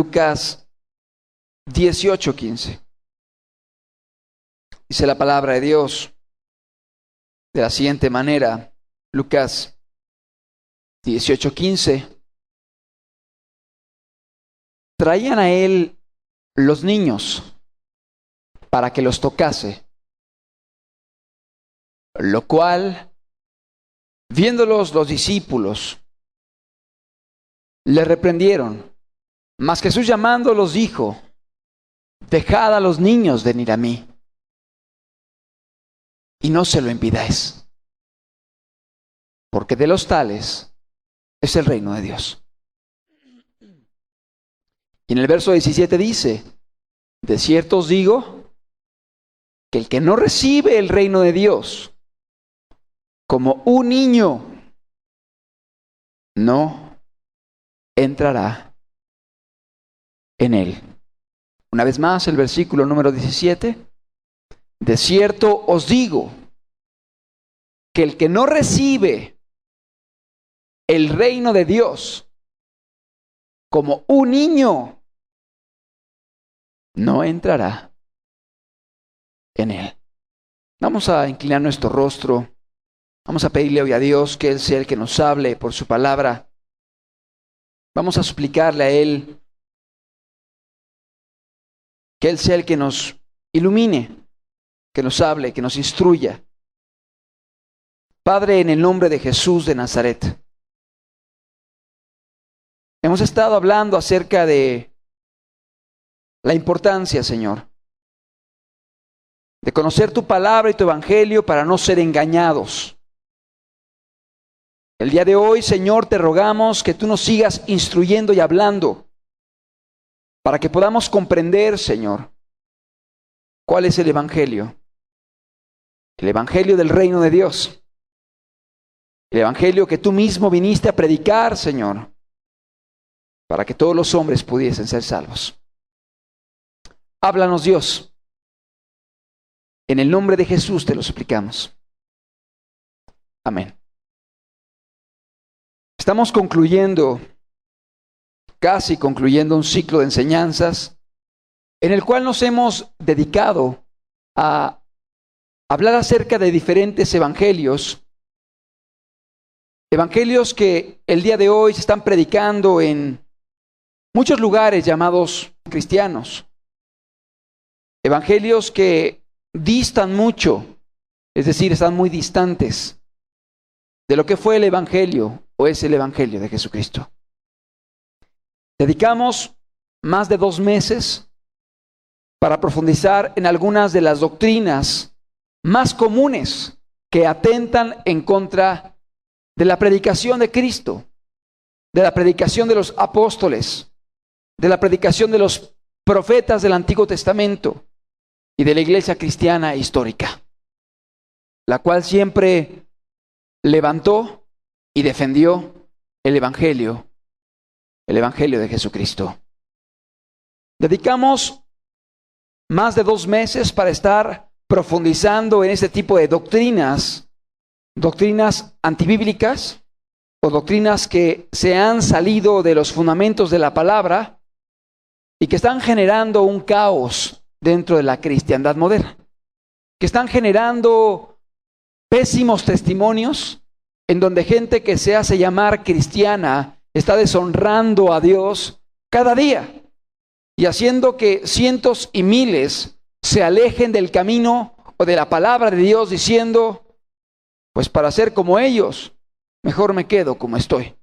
Lucas 18:15. Dice la palabra de Dios de la siguiente manera, Lucas 18:15. Traían a él los niños para que los tocase, lo cual, viéndolos los discípulos, le reprendieron. Mas Jesús llamándolos dijo: dejad a los niños venir a mí, y no se lo impidáis, porque de los tales es el reino de Dios. Y en el verso 17 dice: de cierto os digo que el que no recibe el reino de Dios como un niño, no entrará en él. Una vez más, el versículo número 17. De cierto os digo que el que no recibe el reino de Dios como un niño, no entrará en él. Vamos a inclinar nuestro rostro. Vamos a pedirle hoy a Dios que Él sea el que nos hable por su palabra. Vamos a suplicarle a Él que Él sea el que nos ilumine, que nos hable, que nos instruya. Padre, en el nombre de Jesús de Nazaret, hemos estado hablando acerca de la importancia, Señor, de conocer tu palabra y tu evangelio para no ser engañados. El día de hoy, Señor, te rogamos que tú nos sigas instruyendo y hablando para que podamos comprender, Señor, cuál es el evangelio. El evangelio del reino de Dios. El evangelio que tú mismo viniste a predicar, Señor, para que todos los hombres pudiesen ser salvos. Háblanos, Dios. En el nombre de Jesús te lo suplicamos. Amén. Estamos casi concluyendo un ciclo de enseñanzas en el cual nos hemos dedicado a hablar acerca de diferentes evangelios. Evangelios que el día de hoy se están predicando en muchos lugares llamados cristianos. Evangelios que distan mucho, es decir, están muy distantes de lo que fue el evangelio o es el evangelio de Jesucristo. Dedicamos más de 2 meses para profundizar en algunas de las doctrinas más comunes que atentan en contra de la predicación de Cristo, de la predicación de los apóstoles, de la predicación de los profetas del Antiguo Testamento y de la iglesia cristiana histórica, la cual siempre levantó y defendió el evangelio de Jesucristo. Dedicamos más de 2 meses para estar profundizando en este tipo de doctrinas antibíblicas o doctrinas que se han salido de los fundamentos de la palabra y que están generando un caos dentro de la cristiandad moderna, que están generando pésimos testimonios en donde gente que se hace llamar cristiana está deshonrando a Dios cada día y haciendo que cientos y miles se alejen del camino o de la palabra de Dios diciendo: pues para ser como ellos, mejor me quedo como estoy.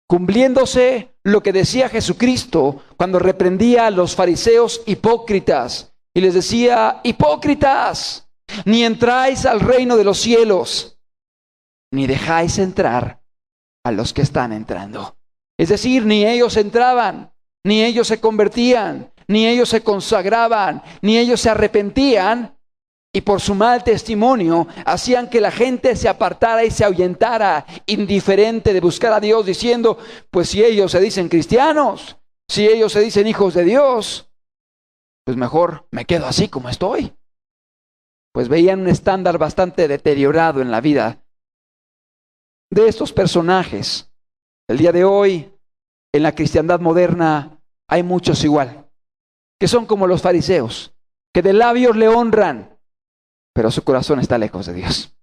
Cumpliéndose lo que decía Jesucristo cuando reprendía a los fariseos hipócritas y les decía: hipócritas, ni entráis al reino de los cielos, ni dejáis entrar a los que están entrando. Es decir, ni ellos entraban, ni ellos se convertían, ni ellos se consagraban, ni ellos se arrepentían, y por su mal testimonio hacían que la gente se apartara y se ahuyentara, indiferente de buscar a Dios, diciendo: pues si ellos se dicen cristianos, si ellos se dicen hijos de Dios, pues mejor me quedo así como estoy. Pues veían un estándar bastante deteriorado en la vida de estos personajes. El día de hoy, en la cristiandad moderna, hay muchos igual, que son como los fariseos, que de labios le honran, pero su corazón está lejos de Dios.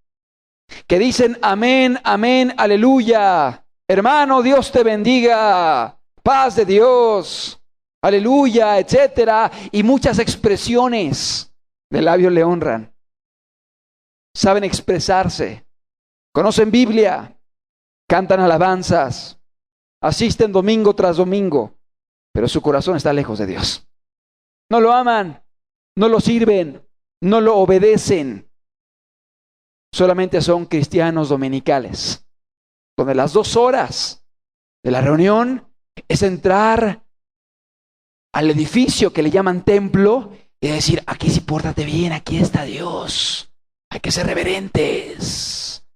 Que dicen amén, amén, aleluya. Hermano, Dios te bendiga. Paz de Dios, aleluya, etcétera. Y muchas expresiones de labios le honran. Saben expresarse, conocen Biblia, cantan alabanzas, asisten domingo tras domingo, pero su corazón está lejos de Dios. No lo aman, no lo sirven, no lo obedecen. Solamente son cristianos dominicales, donde las 2 horas de la reunión es entrar al edificio que le llaman templo y decir, aquí sí pórtate bien, aquí está Dios, hay que ser reverentes.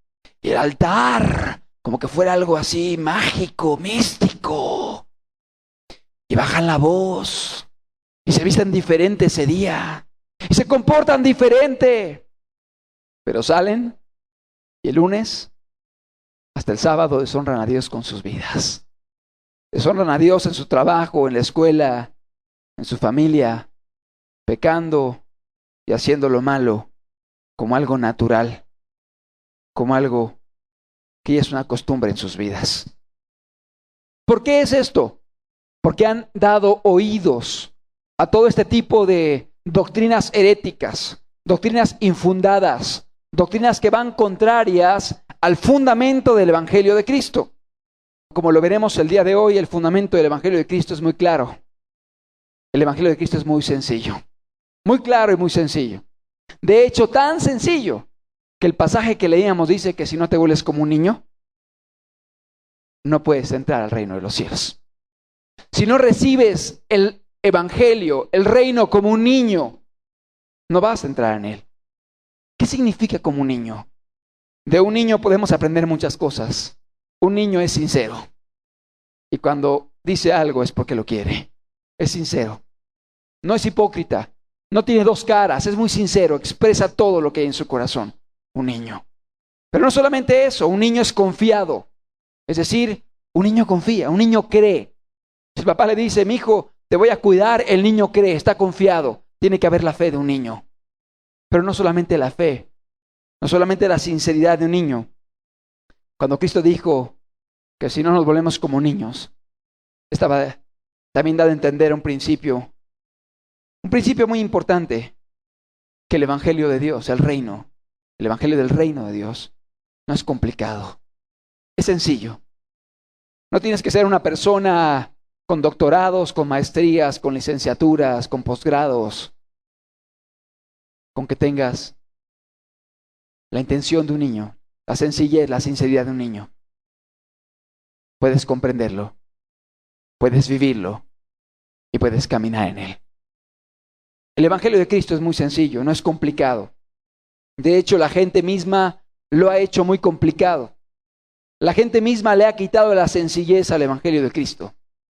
Y el altar, como que fuera algo así mágico, místico. Y bajan la voz y se visten diferente ese día y se comportan diferente. Pero salen y el lunes hasta el sábado deshonran a Dios con sus vidas. Deshonran a Dios en su trabajo, en la escuela, en su familia, pecando y haciendo lo malo como algo natural, como algo que ya es una costumbre en sus vidas. ¿Por qué es esto? Porque han dado oídos a todo este tipo de doctrinas heréticas, doctrinas infundadas, doctrinas que van contrarias al fundamento del Evangelio de Cristo. Como lo veremos el día de hoy, el fundamento del Evangelio de Cristo es muy claro. El Evangelio de Cristo es muy sencillo, muy claro y muy sencillo. De hecho, tan sencillo que el pasaje que leíamos dice que si no te vuelves como un niño, no puedes entrar al reino de los cielos. Si no recibes el Evangelio, el reino como un niño, no vas a entrar en él. ¿Qué significa como un niño? De un niño podemos aprender muchas cosas. Un niño es sincero. Y cuando dice algo es porque lo quiere. Es sincero. No es hipócrita. No tiene 2 caras. Es muy sincero. Expresa todo lo que hay en su corazón. Un niño. Pero no solamente eso. Un niño es confiado. Es decir, un niño confía. Un niño cree. Si el papá le dice, mi hijo, te voy a cuidar, el niño cree, está confiado. Tiene que haber la fe de un niño. Pero no solamente la fe, no solamente la sinceridad de un niño. Cuando Cristo dijo que si no nos volvemos como niños, estaba también dado a entender un principio muy importante, que el Evangelio de Dios, el Evangelio del reino de Dios, no es complicado, es sencillo. No tienes que ser una persona con doctorados, con maestrías, con licenciaturas, con posgrados. Con que tengas la intención de un niño, la sencillez, la sinceridad de un niño, puedes comprenderlo, puedes vivirlo y puedes caminar en él. El Evangelio de Cristo es muy sencillo, no es complicado. De hecho, la gente misma lo ha hecho muy complicado. La gente misma le ha quitado la sencillez al Evangelio de Cristo.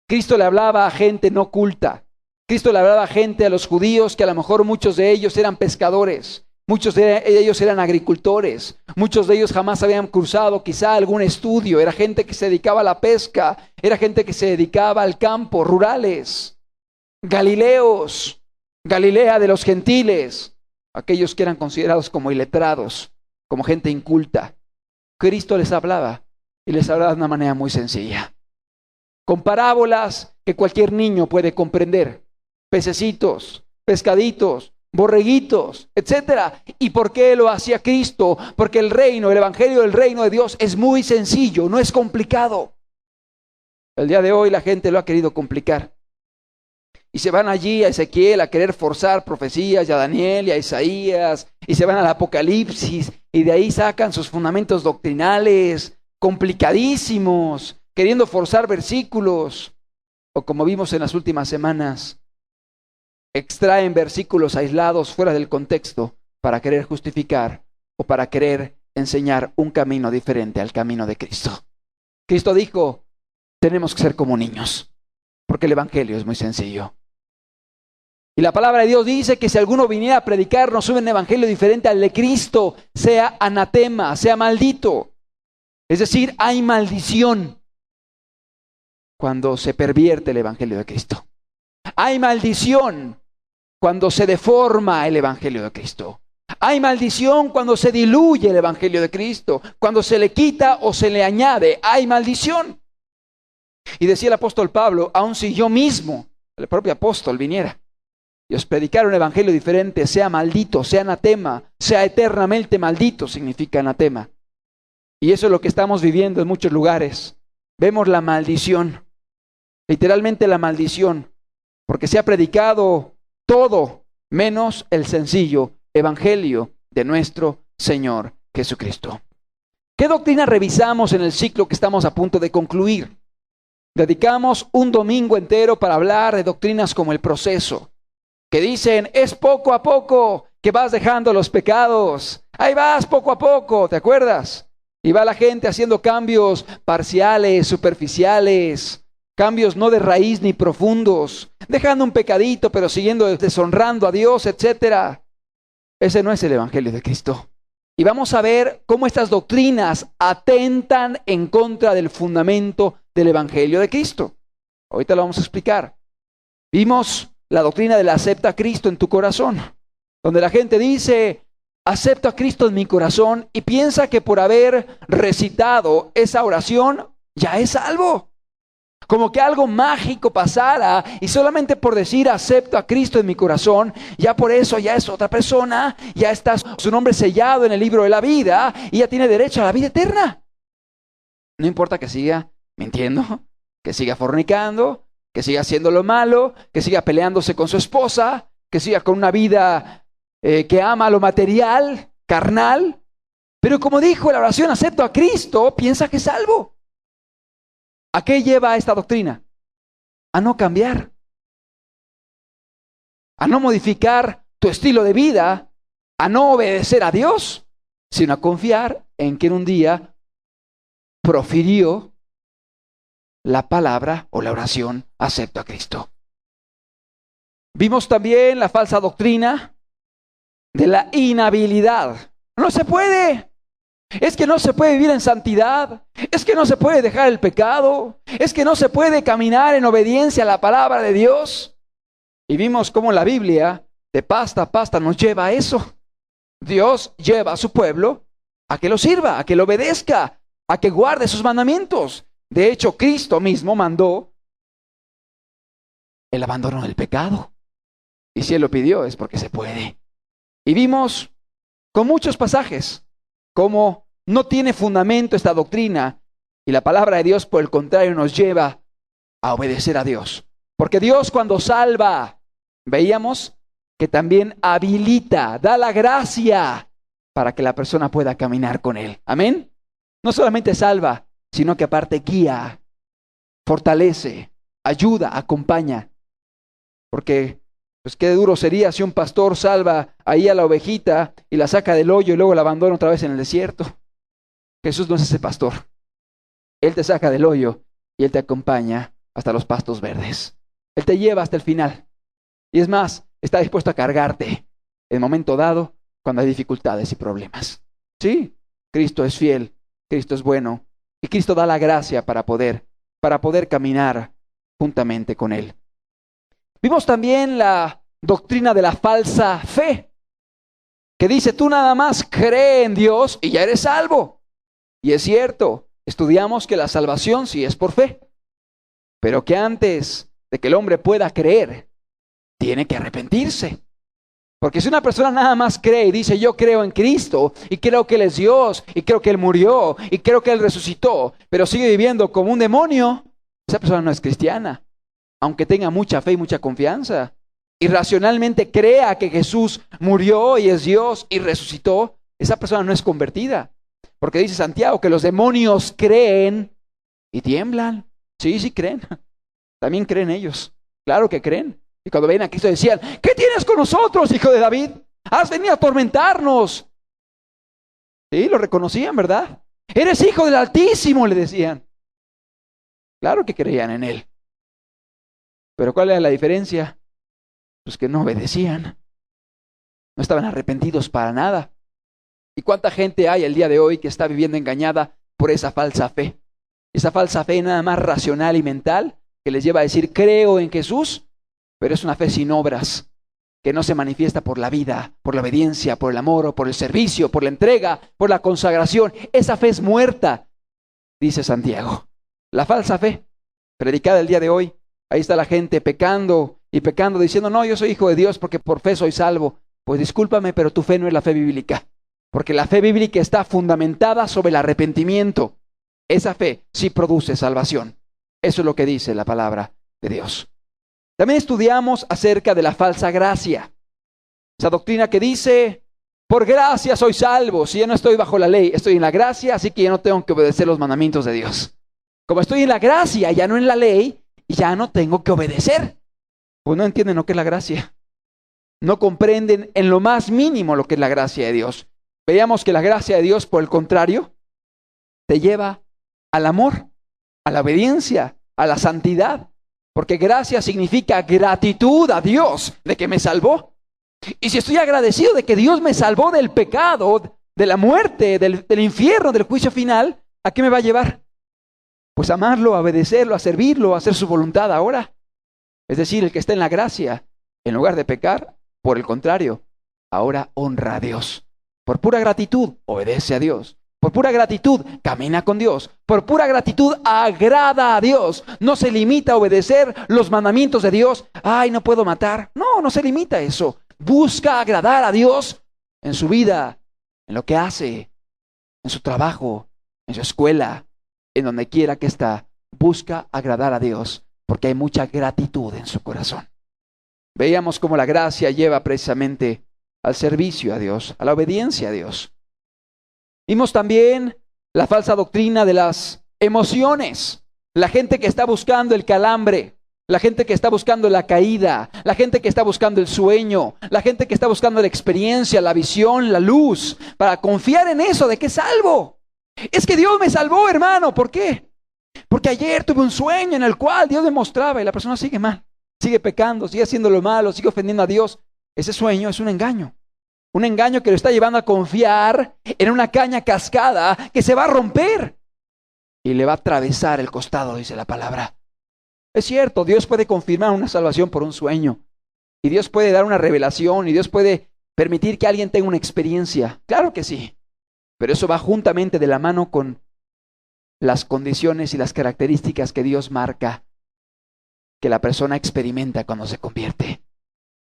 Cristo le hablaba a gente no culta. Cristo le hablaba a gente, a los judíos, que a lo mejor muchos de ellos eran pescadores, muchos de ellos eran agricultores, muchos de ellos jamás habían cursado quizá algún estudio, era gente que se dedicaba a la pesca, era gente que se dedicaba al campo, rurales, galileos, Galilea de los gentiles, aquellos que eran considerados como iletrados, como gente inculta. Cristo les hablaba y les hablaba de una manera muy sencilla, con parábolas que cualquier niño puede comprender. Pececitos, pescaditos, borreguitos, etcétera. ¿Y por qué lo hacía Cristo? Porque el Evangelio del reino de Dios es muy sencillo, no es complicado. El día de hoy la gente lo ha querido complicar. Y se van allí a Ezequiel a querer forzar profecías, y a Daniel y a Isaías, y se van al Apocalipsis, y de ahí sacan sus fundamentos doctrinales, complicadísimos, queriendo forzar versículos, o como vimos en las últimas semanas, extraen versículos aislados fuera del contexto para querer justificar o para querer enseñar un camino diferente al camino de Cristo. Cristo dijo, tenemos que ser como niños, porque el Evangelio es muy sencillo. Y la palabra de Dios dice que si alguno viniera a predicarnos un evangelio diferente al de Cristo, sea anatema, sea maldito. Es decir, hay maldición cuando se pervierte el evangelio de Cristo. Hay maldición cuando se deforma el Evangelio de Cristo. Hay maldición cuando se diluye el Evangelio de Cristo, cuando se le quita o se le añade. Hay maldición. Y decía el apóstol Pablo, aun si yo mismo, el propio apóstol, viniera y os predicara un evangelio diferente, sea maldito, sea anatema, sea eternamente maldito, significa anatema. Y eso es lo que estamos viviendo en muchos lugares. Vemos la maldición, literalmente la maldición, porque se ha predicado todo menos el sencillo evangelio de nuestro Señor Jesucristo. ¿Qué doctrina revisamos en el ciclo que estamos a punto de concluir? Dedicamos un domingo entero para hablar de doctrinas como el proceso, que dicen, es poco a poco que vas dejando los pecados. Ahí vas poco a poco, ¿te acuerdas? Y va la gente haciendo cambios parciales, superficiales, cambios no de raíz ni profundos, dejando un pecadito pero siguiendo deshonrando a Dios, etcétera. Ese no es el Evangelio de Cristo. Y vamos a ver cómo estas doctrinas atentan en contra del fundamento del Evangelio de Cristo. Ahorita lo vamos a explicar. Vimos la doctrina del acepta a Cristo en tu corazón, donde la gente dice, acepto a Cristo en mi corazón, y piensa que por haber recitado esa oración ya es salvo. Como que algo mágico pasara y solamente por decir acepto a Cristo en mi corazón, ya por eso ya es otra persona, ya está su nombre sellado en el libro de la vida y ya tiene derecho a la vida eterna. No importa que siga mintiendo, que siga fornicando, que siga haciendo lo malo, que siga peleándose con su esposa, que siga con una vida que ama lo material, carnal. Pero como dijo la oración, acepto a Cristo, piensa que es salvo. ¿A qué lleva esta doctrina? A no cambiar, a no modificar tu estilo de vida, a no obedecer a Dios, sino a confiar en que en un día profirió la palabra o la oración, acepto a Cristo. Vimos también la falsa doctrina de la inhabilidad. No se puede. Es que no se puede vivir en santidad, es que no se puede dejar el pecado, es que no se puede caminar en obediencia a la palabra de Dios. Y vimos cómo la Biblia, de pasta a pasta, nos lleva a eso. Dios lleva a su pueblo a que lo sirva, a que lo obedezca, a que guarde sus mandamientos. De hecho, Cristo mismo mandó el abandono del pecado. Y si Él lo pidió es porque se puede. Y vimos con muchos pasajes cómo no tiene fundamento esta doctrina y la palabra de Dios, por el contrario, nos lleva a obedecer a Dios. Porque Dios cuando salva, veíamos que también habilita, da la gracia para que la persona pueda caminar con Él. Amén. No solamente salva, sino que aparte guía, fortalece, ayuda, acompaña. Porque pues qué duro sería si un pastor salva ahí a la ovejita y la saca del hoyo y luego la abandona otra vez en el desierto. Jesús no es ese pastor. Él te saca del hoyo y Él te acompaña hasta los pastos verdes. Él te lleva hasta el final. Y es más, está dispuesto a cargarte en el momento dado cuando hay dificultades y problemas. Sí, Cristo es fiel, Cristo es bueno y Cristo da la gracia para poder caminar juntamente con Él. Vimos también la doctrina de la falsa fe, que dice, tú nada más cree en Dios y ya eres salvo. Y es cierto, estudiamos que la salvación sí es por fe, pero que antes de que el hombre pueda creer, tiene que arrepentirse. Porque si una persona nada más cree y dice, yo creo en Cristo, y creo que Él es Dios, y creo que Él murió, y creo que Él resucitó, pero sigue viviendo como un demonio, esa persona no es cristiana. Aunque tenga mucha fe y mucha confianza, y racionalmente crea que Jesús murió y es Dios y resucitó, esa persona no es convertida. Porque dice Santiago que los demonios creen y tiemblan. Sí, sí creen. También creen ellos. Claro que creen. Y cuando ven a Cristo decían, ¿qué tienes con nosotros, hijo de David? Has venido a atormentarnos. Sí, lo reconocían, ¿verdad? Eres hijo del Altísimo, le decían. Claro que creían en Él. Pero ¿cuál era la diferencia? Pues que no obedecían. No estaban arrepentidos para nada. ¿Y cuánta gente hay el día de hoy que está viviendo engañada por esa falsa fe? Esa falsa fe nada más racional y mental que les lleva a decir creo en Jesús, pero es una fe sin obras, que no se manifiesta por la vida, por la obediencia, por el amor, o por el servicio, por la entrega, por la consagración. Esa fe es muerta, dice Santiago. La falsa fe, predicada el día de hoy, ahí está la gente pecando y pecando, diciendo, no, yo soy hijo de Dios porque por fe soy salvo. Pues discúlpame, pero tu fe no es la fe bíblica, porque la fe bíblica está fundamentada sobre el arrepentimiento. Esa fe sí produce salvación. Eso es lo que dice la palabra de Dios. También estudiamos acerca de la falsa gracia. Esa doctrina que dice, por gracia soy salvo. Si ya no estoy bajo la ley, estoy en la gracia, así que ya no tengo que obedecer los mandamientos de Dios. Como estoy en la gracia, ya no en la ley, ya no tengo que obedecer. Pues no entienden lo que es la gracia. No comprenden en lo más mínimo lo que es la gracia de Dios. Veíamos que la gracia de Dios, por el contrario, te lleva al amor, a la obediencia, a la santidad. Porque gracia significa gratitud a Dios de que me salvó. Y si estoy agradecido de que Dios me salvó del pecado, de la muerte, del infierno, del juicio final, ¿a qué me va a llevar? Pues a amarlo, a obedecerlo, a servirlo, a hacer su voluntad ahora. Es decir, el que está en la gracia, en lugar de pecar, por el contrario, ahora honra a Dios. Por pura gratitud, obedece a Dios. Por pura gratitud, camina con Dios. Por pura gratitud, agrada a Dios. No se limita a obedecer los mandamientos de Dios. Ay, no puedo matar. No, no se limita a eso. Busca agradar a Dios en su vida, en lo que hace, en su trabajo, en su escuela, en donde quiera que está. Busca agradar a Dios, porque hay mucha gratitud en su corazón. Veíamos cómo la gracia lleva precisamente al servicio a Dios, a la obediencia a Dios. Vimos también la falsa doctrina de las emociones. La gente que está buscando el calambre, la gente que está buscando la caída, la gente que está buscando el sueño, la gente que está buscando la experiencia, la visión, la luz, para confiar en eso de que es salvo. Es que Dios me salvó, hermano. ¿Por qué? Porque ayer tuve un sueño en el cual Dios me mostraba y la persona sigue mal, sigue pecando, sigue haciendo lo malo, sigue ofendiendo a Dios. Ese sueño es un engaño. Un engaño que lo está llevando a confiar en una caña cascada que se va a romper y le va a atravesar el costado, dice la palabra. Es cierto, Dios puede confirmar una salvación por un sueño. Y Dios puede dar una revelación. Y Dios puede permitir que alguien tenga una experiencia. Claro que sí. Pero eso va juntamente de la mano con las condiciones y las características que Dios marca, que la persona experimenta cuando se convierte.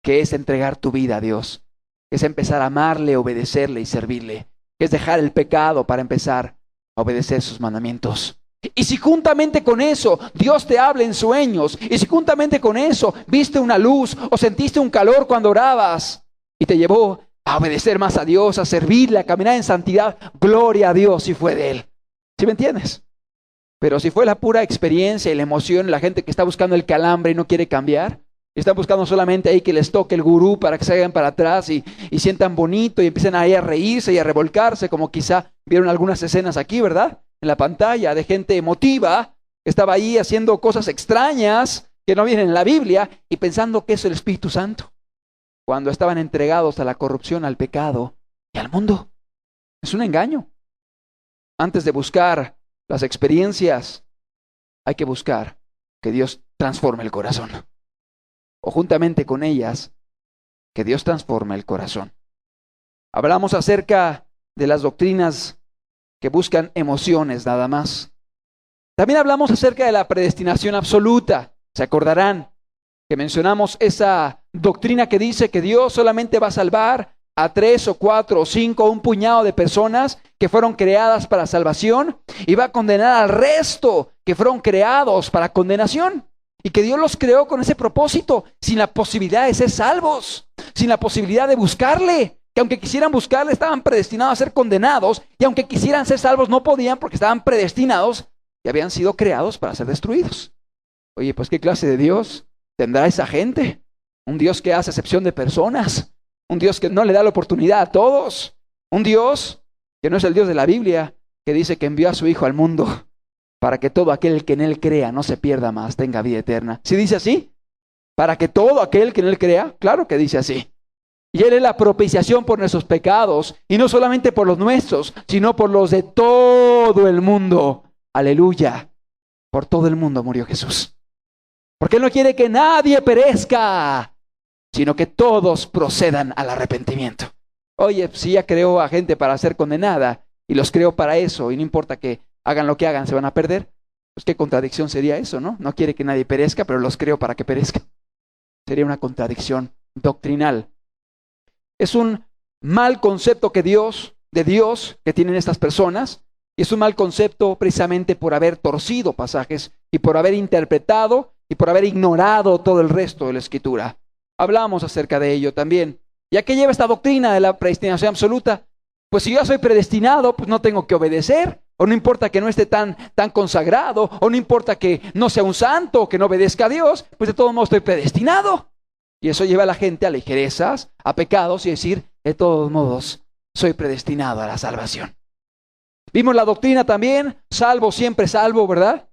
Que es entregar tu vida a Dios. Es empezar a amarle, obedecerle y servirle. Es dejar el pecado para empezar a obedecer sus mandamientos. Y si juntamente con eso Dios te habla en sueños, y si juntamente con eso viste una luz o sentiste un calor cuando orabas y te llevó a obedecer más a Dios, a servirle, a caminar en santidad, gloria a Dios si fue de Él. ¿Sí me entiendes? Pero si fue la pura experiencia y la emoción, la gente que está buscando el calambre y no quiere cambiar, están buscando solamente ahí que les toque el gurú para que se hagan para atrás y sientan bonito y empiecen ahí a reírse y a revolcarse, como quizá vieron algunas escenas aquí, ¿verdad? En la pantalla de gente emotiva que estaba ahí haciendo cosas extrañas que no vienen en la Biblia y pensando que es el Espíritu Santo, cuando estaban entregados a la corrupción, al pecado y al mundo. Es un engaño. Antes de buscar las experiencias, hay que buscar que Dios transforme el corazón. O juntamente con ellas, que Dios transforme el corazón. Hablamos acerca de las doctrinas que buscan emociones nada más. También hablamos acerca de la predestinación absoluta. Se acordarán que mencionamos esa doctrina que dice que Dios solamente va a salvar a 3 o 4 o 5 o un puñado de personas que fueron creadas para salvación y va a condenar al resto que fueron creados para condenación. Y que Dios los creó con ese propósito, sin la posibilidad de ser salvos, sin la posibilidad de buscarle. Que aunque quisieran buscarle, estaban predestinados a ser condenados. Y aunque quisieran ser salvos, no podían porque estaban predestinados y habían sido creados para ser destruidos. Oye, pues ¿qué clase de Dios tendrá esa gente? Un Dios que hace excepción de personas. Un Dios que no le da la oportunidad a todos. Un Dios que no es el Dios de la Biblia, que dice que envió a su Hijo al mundo para que todo aquel que en Él crea no se pierda más, tenga vida eterna. ¿Sí dice así? Para que todo aquel que en Él crea, claro que dice así. Y Él es la propiciación por nuestros pecados, y no solamente por los nuestros, sino por los de todo el mundo. Aleluya. Por todo el mundo murió Jesús. Porque Él no quiere que nadie perezca, sino que todos procedan al arrepentimiento. Oye, si ya creó a gente para ser condenada y los creó para eso, y no importa que hagan lo que hagan, se van a perder, pues qué contradicción sería eso, ¿no? No quiere que nadie perezca, pero los creó para que perezcan. Sería una contradicción doctrinal. Es un mal concepto de Dios que tienen estas personas, y es un mal concepto precisamente por haber torcido pasajes y por haber interpretado y por haber ignorado todo el resto de la Escritura. Hablamos acerca de ello también. ¿Ya que lleva esta doctrina de la predestinación absoluta? Pues si yo soy predestinado, pues no tengo que obedecer, o no importa que no esté tan consagrado, o no importa que no sea un santo, o que no obedezca a Dios, pues de todos modos estoy predestinado. Y eso lleva a la gente a ligerezas, a pecados y decir, de todos modos, soy predestinado a la salvación. Vimos la doctrina también, salvo siempre salvo, ¿verdad?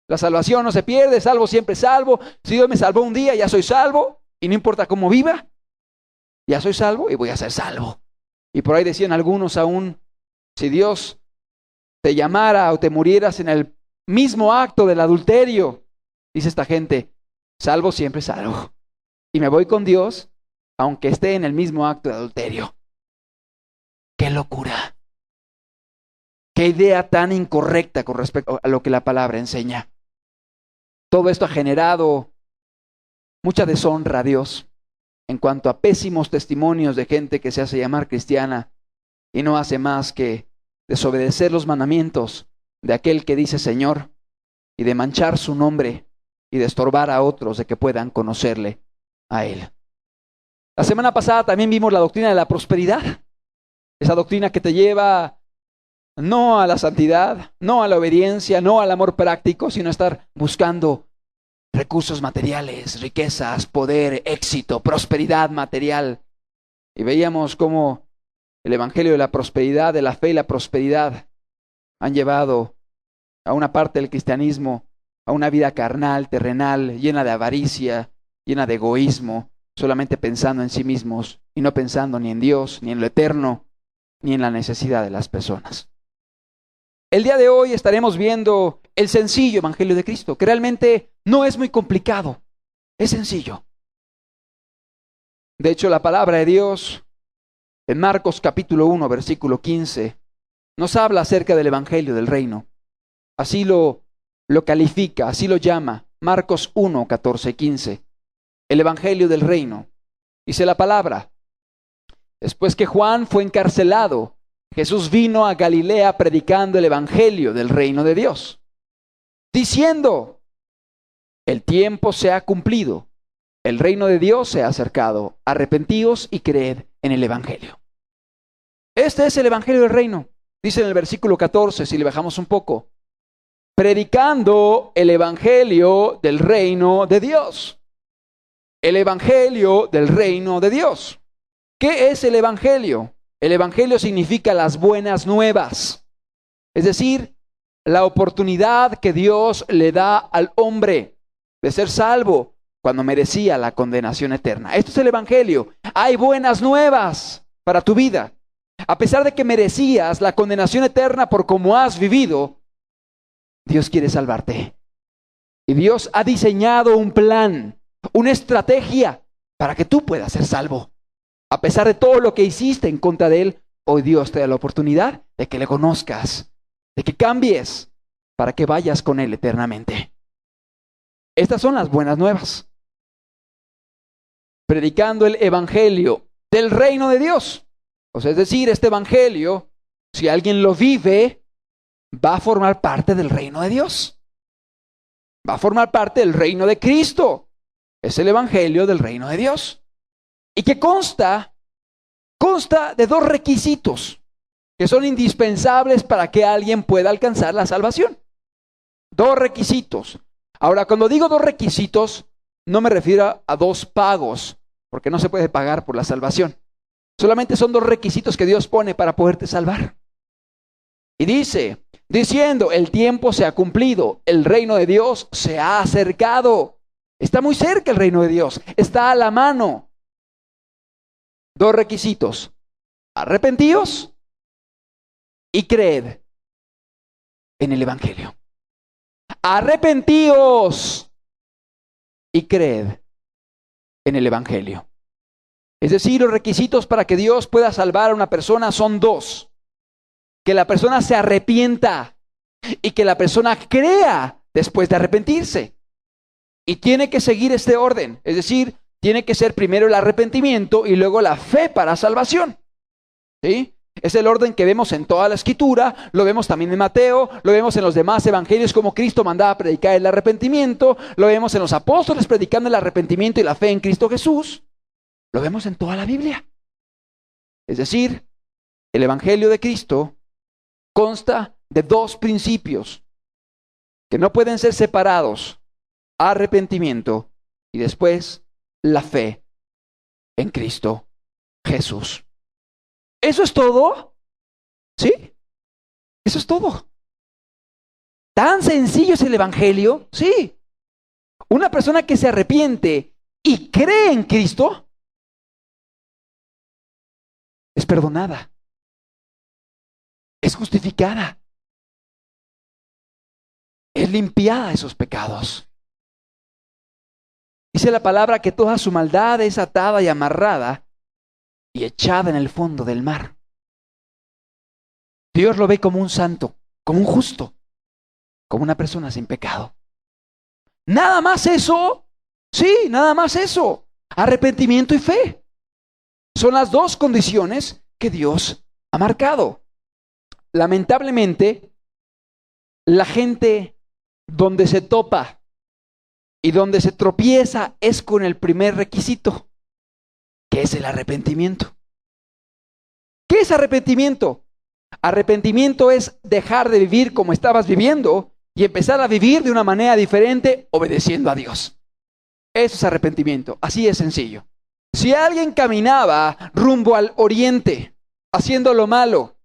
La salvación no se pierde, salvo siempre salvo. Si Dios me salvó un día, ya soy salvo, y no importa cómo viva, ya soy salvo y voy a ser salvo. Y por ahí decían algunos aún, si Dios te llamara o te murieras en el mismo acto del adulterio, dice esta gente, salvo siempre salvo. Y me voy con Dios, aunque esté en el mismo acto de adulterio. ¡Qué locura! ¡Qué idea tan incorrecta con respecto a lo que la palabra enseña! Todo esto ha generado mucha deshonra a Dios en cuanto a pésimos testimonios de gente que se hace llamar cristiana y no hace más que desobedecer los mandamientos de aquel que dice Señor y de manchar su nombre y de estorbar a otros de que puedan conocerle a Él. La semana pasada también vimos la doctrina de la prosperidad, esa doctrina que te lleva no a la santidad, no a la obediencia, no al amor práctico, sino a estar buscando recursos materiales, riquezas, poder, éxito, prosperidad material. Y veíamos cómo el evangelio de la prosperidad, de la fe y la prosperidad han llevado a una parte del cristianismo a una vida carnal, terrenal, llena de avaricia, llena de egoísmo, solamente pensando en sí mismos y no pensando ni en Dios, ni en lo eterno, ni en la necesidad de las personas. El día de hoy estaremos viendo el sencillo evangelio de Cristo, que realmente no es muy complicado, es sencillo. De hecho, la palabra de Dios en Marcos capítulo 1, versículo 15, nos habla acerca del evangelio del reino. Así lo califica, así lo llama, Marcos 1, 14, 15. El evangelio del reino. Dice la palabra: después que Juan fue encarcelado, Jesús vino a Galilea predicando el evangelio del reino de Dios, diciendo: el tiempo se ha cumplido, el reino de Dios se ha acercado, arrepentíos y creed en el evangelio. Este es el evangelio del reino, dice en el versículo 14, si le bajamos un poco, predicando el evangelio del reino de Dios. El evangelio del reino de Dios. ¿Qué es el evangelio? El evangelio significa las buenas nuevas, es decir, la oportunidad que Dios le da al hombre de ser salvo cuando merecía la condenación eterna. Esto es el evangelio. Hay buenas nuevas para tu vida. A pesar de que merecías la condenación eterna por cómo has vivido, Dios quiere salvarte. Y Dios ha diseñado un plan, una estrategia para que tú puedas ser salvo. A pesar de todo lo que hiciste en contra de Él, hoy Dios te da la oportunidad de que le conozcas, de que cambies para que vayas con Él eternamente. Estas son las buenas nuevas. Predicando el evangelio del reino de Dios. O sea, es decir, este evangelio, si alguien lo vive, va a formar parte del reino de Dios. Va a formar parte del reino de Cristo. Es el evangelio del reino de Dios. Y que consta de dos requisitos que son indispensables para que alguien pueda alcanzar la salvación. Dos requisitos. Ahora, cuando digo dos requisitos, no me refiero a dos pagos, porque no se puede pagar por la salvación. Solamente son dos requisitos que Dios pone para poderte salvar. Y dice, diciendo, el tiempo se ha cumplido, el reino de Dios se ha acercado. Está muy cerca el reino de Dios, está a la mano. Dos requisitos: arrepentíos y creed en el evangelio. Arrepentíos. y creed en el Evangelio. Es decir, los requisitos para que Dios pueda salvar a una persona son dos: que la persona se arrepienta y que la persona crea después de arrepentirse. Y tiene que seguir este orden, es decir, tiene que ser primero el arrepentimiento y luego la fe para salvación. ¿Sí? Es el orden que vemos en toda la Escritura, lo vemos también en Mateo, lo vemos en los demás evangelios, como Cristo mandaba a predicar el arrepentimiento, lo vemos en los apóstoles predicando el arrepentimiento y la fe en Cristo Jesús, lo vemos en toda la Biblia. Es decir, el Evangelio de Cristo consta de dos principios que no pueden ser separados: arrepentimiento y después la fe en Cristo Jesús. ¿Eso es todo? ¿Sí? Eso es todo. ¿Tan sencillo es el Evangelio? Sí. Una persona que se arrepiente y cree en Cristo es perdonada, es justificada, es limpiada de sus pecados. Dice la palabra que toda su maldad es atada y amarrada y echada en el fondo del mar. Dios lo ve como un santo, como un justo, como una persona sin pecado. Nada más eso, sí, nada más eso. Arrepentimiento y fe son las dos condiciones que Dios ha marcado. Lamentablemente, la gente donde se topa y donde se tropieza es con el primer requisito, que es el arrepentimiento. ¿Qué es arrepentimiento? Arrepentimiento es dejar de vivir como estabas viviendo y empezar a vivir de una manera diferente, obedeciendo a Dios. Eso es arrepentimiento, así es sencillo. Si alguien caminaba rumbo al oriente, haciendo lo malo,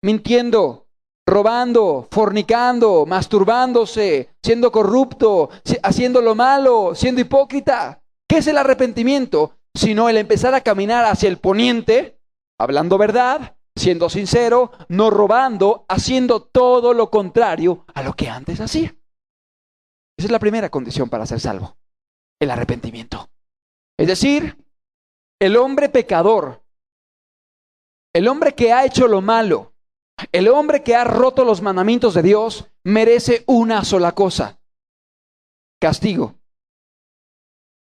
mintiendo, robando, fornicando, masturbándose, siendo corrupto, haciendo lo malo, siendo hipócrita, ¿qué es el arrepentimiento? Sino el empezar a caminar hacia el poniente, hablando verdad, siendo sincero, no robando, haciendo todo lo contrario a lo que antes hacía. Esa es la primera condición para ser salvo, el arrepentimiento. Es decir, el hombre pecador, el hombre que ha hecho lo malo, el hombre que ha roto los mandamientos de Dios, merece una sola cosa: castigo,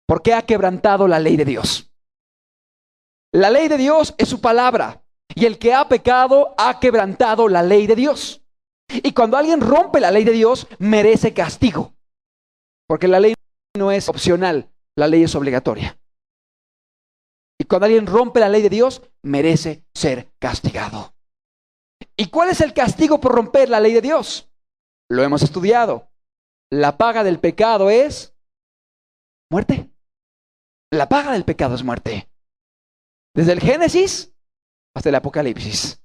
porque ha quebrantado la ley de Dios. La ley de Dios es su palabra, y el que ha pecado ha quebrantado la ley de Dios. Y cuando alguien rompe la ley de Dios, merece castigo, porque la ley no es opcional, la ley es obligatoria. Y cuando alguien rompe la ley de Dios, merece ser castigado. ¿Y cuál es el castigo por romper la ley de Dios? Lo hemos estudiado. La paga del pecado es muerte. La paga del pecado es muerte. Desde el Génesis hasta el Apocalipsis.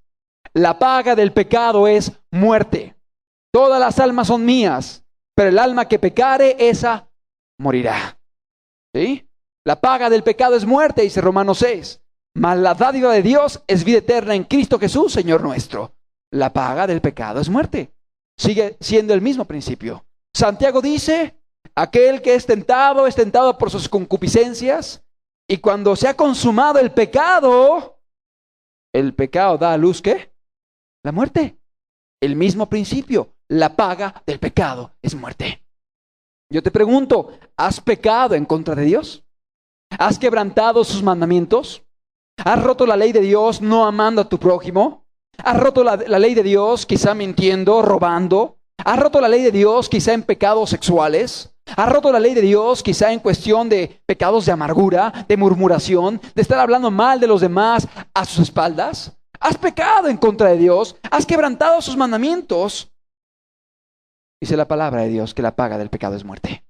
La paga del pecado es muerte. Todas las almas son mías, pero el alma que pecare, esa morirá. ¿Sí? La paga del pecado es muerte, dice Romanos 6. Mas la dádiva de Dios es vida eterna en Cristo Jesús, Señor nuestro. La paga del pecado es muerte. Sigue siendo el mismo principio. Santiago dice: aquel que es tentado por sus concupiscencias, y cuando se ha consumado el pecado da a luz, ¿qué? La muerte. El mismo principio. La paga del pecado es muerte. Yo te pregunto, ¿has pecado en contra de Dios? ¿Has quebrantado sus mandamientos? ¿Has roto la ley de Dios no amando a tu prójimo? ¿Has roto la ley de Dios quizá mintiendo, robando? ¿Has roto la ley de Dios quizá en pecados sexuales? ¿Has roto la ley de Dios quizá en cuestión de pecados de amargura, de murmuración, de estar hablando mal de los demás a sus espaldas? ¿Has pecado en contra de Dios? ¿Has quebrantado sus mandamientos? Dice la palabra de Dios que la paga del pecado es muerte.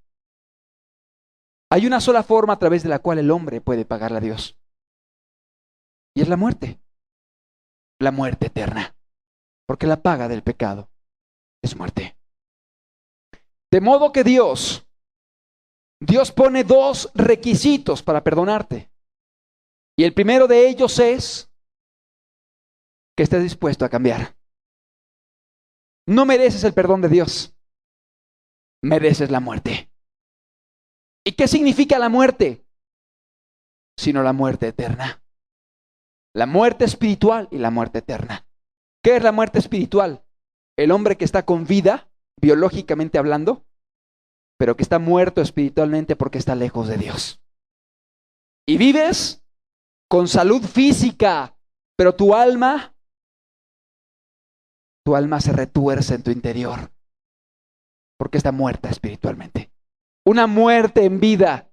Hay una sola forma a través de la cual el hombre puede pagarle a Dios, y es la muerte eterna, porque la paga del pecado es muerte. De modo que Dios pone dos requisitos para perdonarte, y el primero de ellos es que estés dispuesto a cambiar. No mereces el perdón de Dios, mereces la muerte. ¿Y qué significa la muerte? Sino la muerte eterna. La muerte espiritual y la muerte eterna. ¿Qué es la muerte espiritual? El hombre que está con vida, biológicamente hablando, pero que está muerto espiritualmente porque está lejos de Dios. Y vives con salud física, pero tu alma se retuerce en tu interior porque está muerta espiritualmente. Una muerte en vida,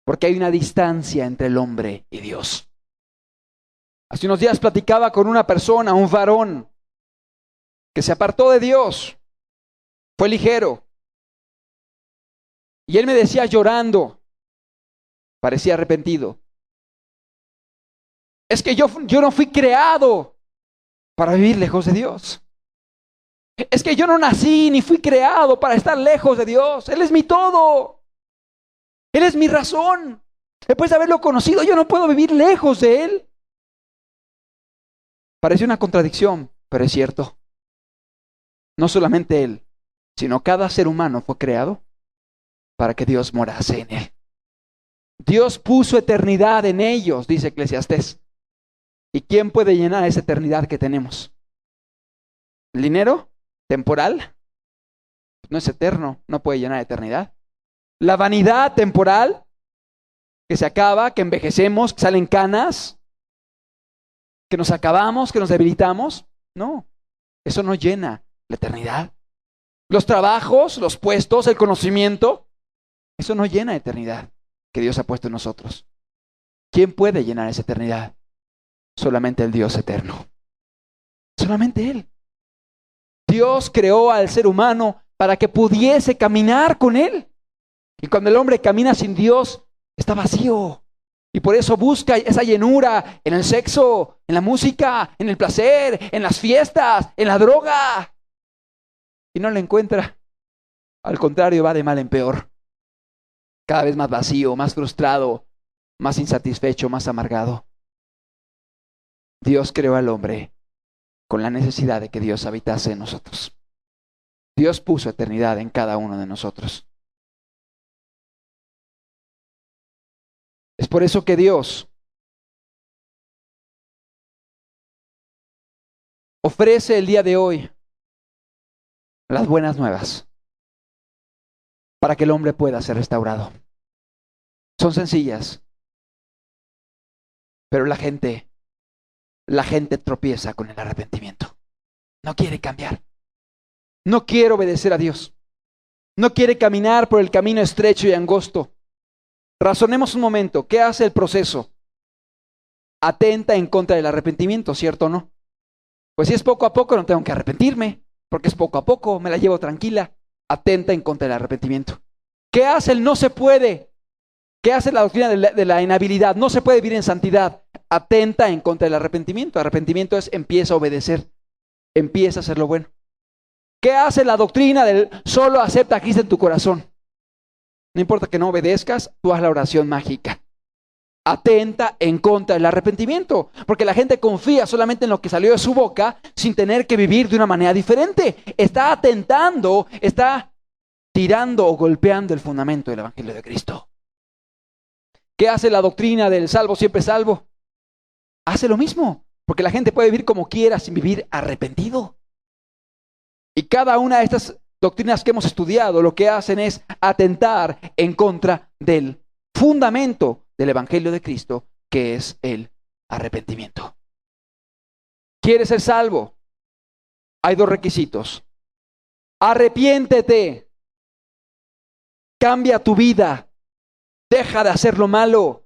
porque hay una distancia entre el hombre y Dios. Hace unos días platicaba con una persona, un varón, que se apartó de Dios, fue ligero. Y él me decía llorando, parecía arrepentido, es que yo no fui creado para vivir lejos de Dios. Es que yo no nací ni fui creado para estar lejos de Dios. Él es mi todo. Él es mi razón. Después de haberlo conocido, yo no puedo vivir lejos de Él. Parece una contradicción, pero es cierto. No solamente Él, sino cada ser humano fue creado para que Dios morase en él. Dios puso eternidad en ellos, dice Eclesiastés. ¿Y quién puede llenar esa eternidad que tenemos? ¿El dinero? ¿Temporal? No es eterno, no puede llenar eternidad. La vanidad temporal, que se acaba, que envejecemos, que salen canas, que nos acabamos, que nos debilitamos. No, eso no llena la eternidad. Los trabajos, los puestos, el conocimiento, eso no llena la eternidad que Dios ha puesto en nosotros. ¿Quién puede llenar esa eternidad? Solamente el Dios eterno. Solamente Él. Dios creó al ser humano para que pudiese caminar con Él. Y cuando el hombre camina sin Dios, está vacío. Y por eso busca esa llenura en el sexo, en la música, en el placer, en las fiestas, en la droga. Y no la encuentra. Al contrario, va de mal en peor. Cada vez más vacío, más frustrado, más insatisfecho, más amargado. Dios creó al hombre con la necesidad de que Dios habitase en nosotros. Dios puso eternidad en cada uno de nosotros. Es por eso que Dios ofrece el día de hoy las buenas nuevas para que el hombre pueda ser restaurado. Son sencillas, pero la gente tropieza con el arrepentimiento. No quiere cambiar. No quiere obedecer a Dios. No quiere caminar por el camino estrecho y angosto. Razonemos un momento. ¿Qué hace el proceso? Atenta en contra del arrepentimiento, ¿cierto o no? Pues si es poco a poco, no tengo que arrepentirme, porque es poco a poco, me la llevo tranquila. Atenta en contra del arrepentimiento. ¿Qué hace el no se puede? ¿Qué hace la doctrina de la inhabilidad? No se puede vivir en santidad. Atenta en contra del arrepentimiento. Arrepentimiento es empieza a obedecer, empieza a hacer lo bueno. ¿Qué hace la doctrina del solo acepta a Cristo en tu corazón? No importa que no obedezcas, tú haz la oración mágica. Atenta en contra del arrepentimiento, porque la gente confía solamente en lo que salió de su boca sin tener que vivir de una manera diferente. Está atentando, está tirando o golpeando el fundamento del Evangelio de Cristo. ¿Qué hace la doctrina del salvo siempre salvo? Hace lo mismo, porque la gente puede vivir como quiera sin vivir arrepentido. Y cada una de estas doctrinas que hemos estudiado lo que hacen es atentar en contra del fundamento del Evangelio de Cristo, que es el arrepentimiento. ¿Quieres ser salvo? Hay dos requisitos. Arrepiéntete. Cambia tu vida. Deja de hacer lo malo.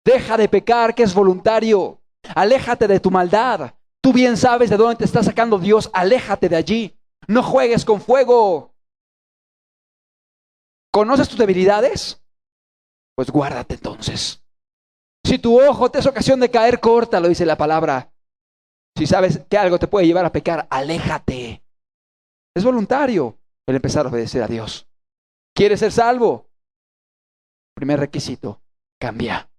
Deja de pecar, que es voluntario. Aléjate de tu maldad. Tú bien sabes de dónde te está sacando Dios. Aléjate de allí. No juegues con fuego. ¿Conoces tus debilidades? Pues guárdate entonces. Si tu ojo te es ocasión de caer, córtalo, dice la palabra. Si sabes que algo te puede llevar a pecar, aléjate. Es voluntario el empezar a obedecer a Dios. ¿Quieres ser salvo? Primer requisito, cambia.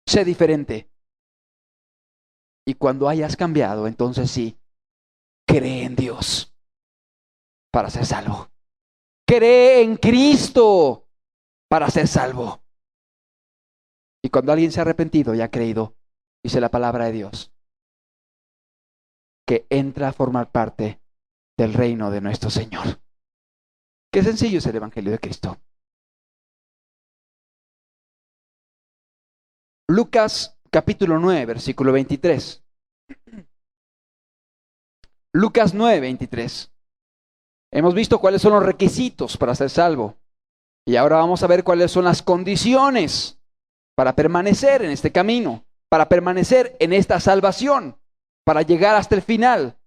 Sé diferente. Y cuando hayas cambiado, entonces sí, cree en Dios para ser salvo. Cree en Cristo para ser salvo. Y cuando alguien se ha arrepentido y ha creído, dice la palabra de Dios, que entra a formar parte del reino de nuestro Señor. Qué sencillo es el Evangelio de Cristo. Lucas capítulo 9, versículo 23. Lucas 9, 23. Hemos visto cuáles son los requisitos para ser salvo. Y ahora vamos a ver cuáles son las condiciones para permanecer en este camino, para permanecer en esta salvación, para llegar hasta el final.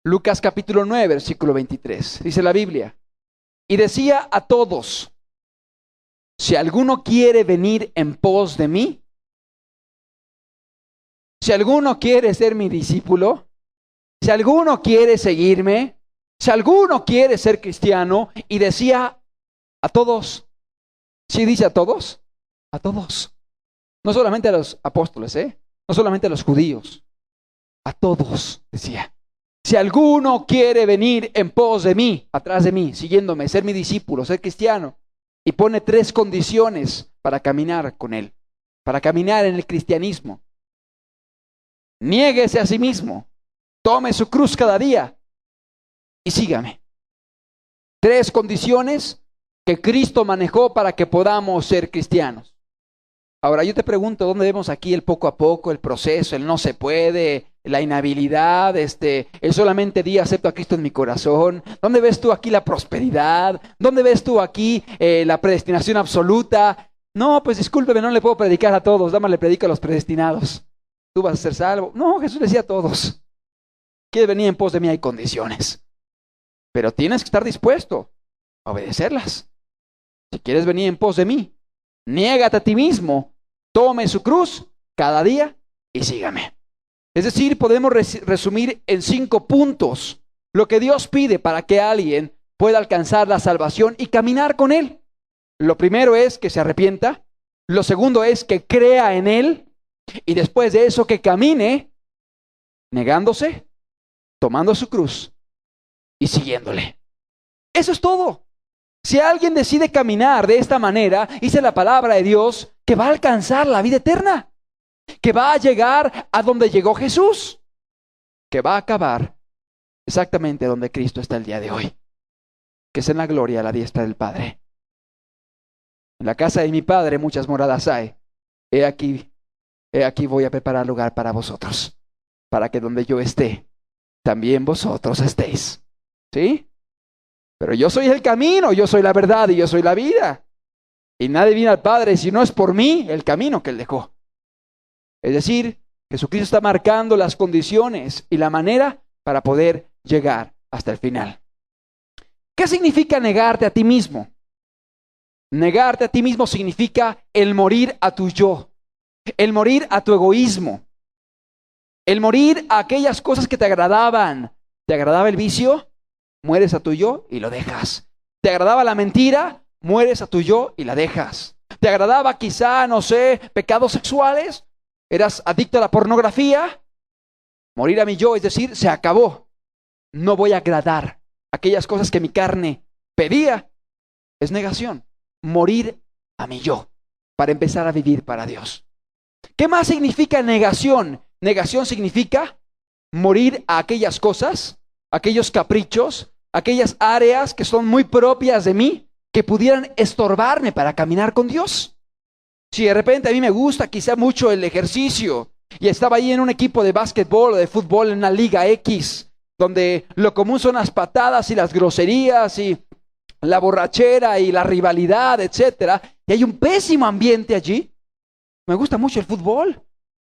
Lucas capítulo 9, versículo 23. Dice la Biblia: y decía a todos, si alguno quiere venir en pos de mí, si alguno quiere ser mi discípulo, si alguno quiere seguirme, si alguno quiere ser cristiano, y decía a todos. ¿Sí dice a todos? A todos. No solamente a los apóstoles, no solamente a los judíos, a todos decía. Si alguno quiere venir en pos de mí, atrás de mí, siguiéndome, ser mi discípulo, ser cristiano, y pone 3 condiciones para caminar con él, para caminar en el cristianismo. Niéguese a sí mismo, tome su cruz cada día y sígame. 3 condiciones que Cristo manejó para que podamos ser cristianos. Ahora yo te pregunto, ¿dónde vemos aquí el poco a poco, el proceso, el no se puede, la inhabilidad, el solamente di acepto a Cristo en mi corazón? ¿Dónde ves tú aquí la prosperidad? ¿Dónde ves tú aquí la predestinación absoluta? No, pues discúlpeme, no le puedo predicar a todos, nada más le predico a los predestinados. Tú vas a ser salvo. No, Jesús decía a todos. ¿Quieres venir en pos de mí? Hay condiciones. Pero tienes que estar dispuesto a obedecerlas. Si quieres venir en pos de mí, niégate a ti mismo, tome su cruz cada día y sígame. Es decir, podemos resumir en 5 puntos lo que Dios pide para que alguien pueda alcanzar la salvación y caminar con Él. Lo primero es que se arrepienta. Lo segundo es que crea en Él. Y después de eso que camine negándose, tomando su cruz y siguiéndole. Eso es todo. Si alguien decide caminar de esta manera, dice la palabra de Dios que va a alcanzar la vida eterna, que va a llegar a donde llegó Jesús, que va a acabar exactamente donde Cristo está el día de hoy, que es en la gloria a la diestra del Padre. En la casa de mi Padre muchas moradas hay. He aquí voy a preparar lugar para vosotros, para que donde yo esté, también vosotros estéis. ¿Sí? Pero yo soy el camino, yo soy la verdad y yo soy la vida. Y nadie viene al Padre si no es por mí el camino que Él dejó. Es decir, Jesucristo está marcando las condiciones y la manera para poder llegar hasta el final. ¿Qué significa negarte a ti mismo? Negarte a ti mismo significa el morir a tu yo, el morir a tu egoísmo, el morir a aquellas cosas que te agradaban. ¿Te agradaba el vicio? Mueres a tu yo y lo dejas. ¿Te agradaba la mentira? Mueres a tu yo y la dejas. ¿Te agradaba quizá, no sé, pecados sexuales? ¿Eras adicto a la pornografía? Morir a mi yo, es decir, se acabó. No voy a agradar aquellas cosas que mi carne pedía. Es negación. Morir a mi yo para empezar a vivir para Dios. ¿Qué más significa negación? Negación significa morir a aquellas cosas, aquellos caprichos, aquellas áreas que son muy propias de mí, que pudieran estorbarme para caminar con Dios. Si de repente a mí me gusta quizá mucho el ejercicio y estaba ahí en un equipo de básquetbol o de fútbol en una liga X, donde lo común son las patadas y las groserías y la borrachera y la rivalidad, etcétera, y hay un pésimo ambiente allí. Me gusta mucho el fútbol,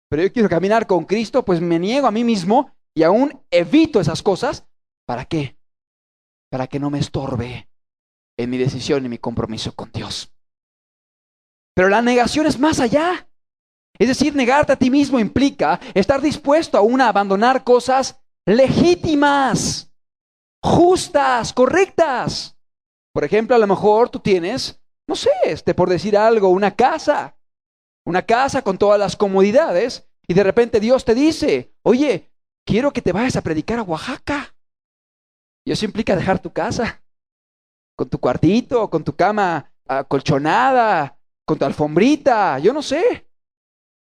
pero yo quiero caminar con Cristo, pues me niego a mí mismo y aún evito esas cosas. ¿Para qué? Para que no me estorbe en mi decisión y mi compromiso con Dios. Pero la negación es más allá. Es decir, negarte a ti mismo implica estar dispuesto aún a abandonar cosas legítimas, justas, correctas. Por ejemplo, a lo mejor tú tienes, no sé, por decir algo, una casa con todas las comodidades, y de repente Dios te dice, oye, quiero que te vayas a predicar a Oaxaca. Y eso implica dejar tu casa, con tu cuartito, con tu cama acolchonada, con tu alfombrita, yo no sé.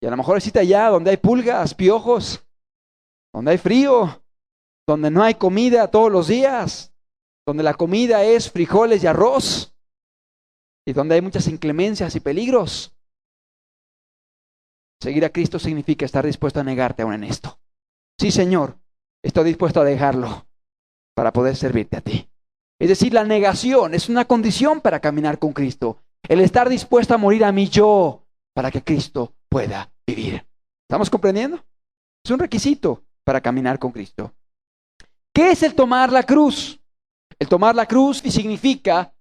Y a lo mejor necesita allá donde hay pulgas, piojos, donde hay frío, donde no hay comida todos los días, donde la comida es frijoles y arroz, y donde hay muchas inclemencias y peligros. Seguir a Cristo significa estar dispuesto a negarte aún en esto. Sí, Señor, estoy dispuesto a dejarlo para poder servirte a ti. Es decir, la negación es una condición para caminar con Cristo. El estar dispuesto a morir a mi yo para que Cristo pueda vivir. ¿Estamos comprendiendo? Es un requisito para caminar con Cristo. ¿Qué es el tomar la cruz? El tomar la cruz significa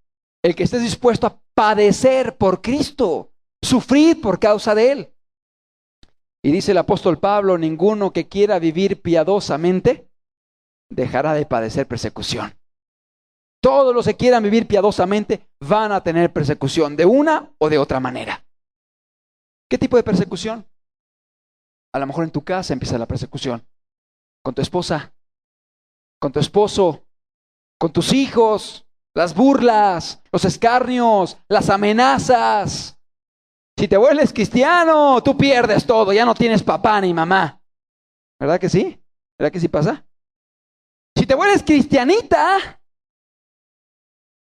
el que estés dispuesto a padecer por Cristo, sufrir por causa de Él. Y dice el apóstol Pablo, ninguno que quiera vivir piadosamente dejará de padecer persecución. Todos los que quieran vivir piadosamente van a tener persecución de una o de otra manera. ¿Qué tipo de persecución? A lo mejor en tu casa empieza la persecución. Con tu esposa, con tu esposo, con tus hijos, las burlas, los escarnios, las amenazas. Si te vuelves cristiano, tú pierdes todo, ya no tienes papá ni mamá. ¿Verdad que sí? ¿Verdad que sí pasa? Si te vuelves cristianita,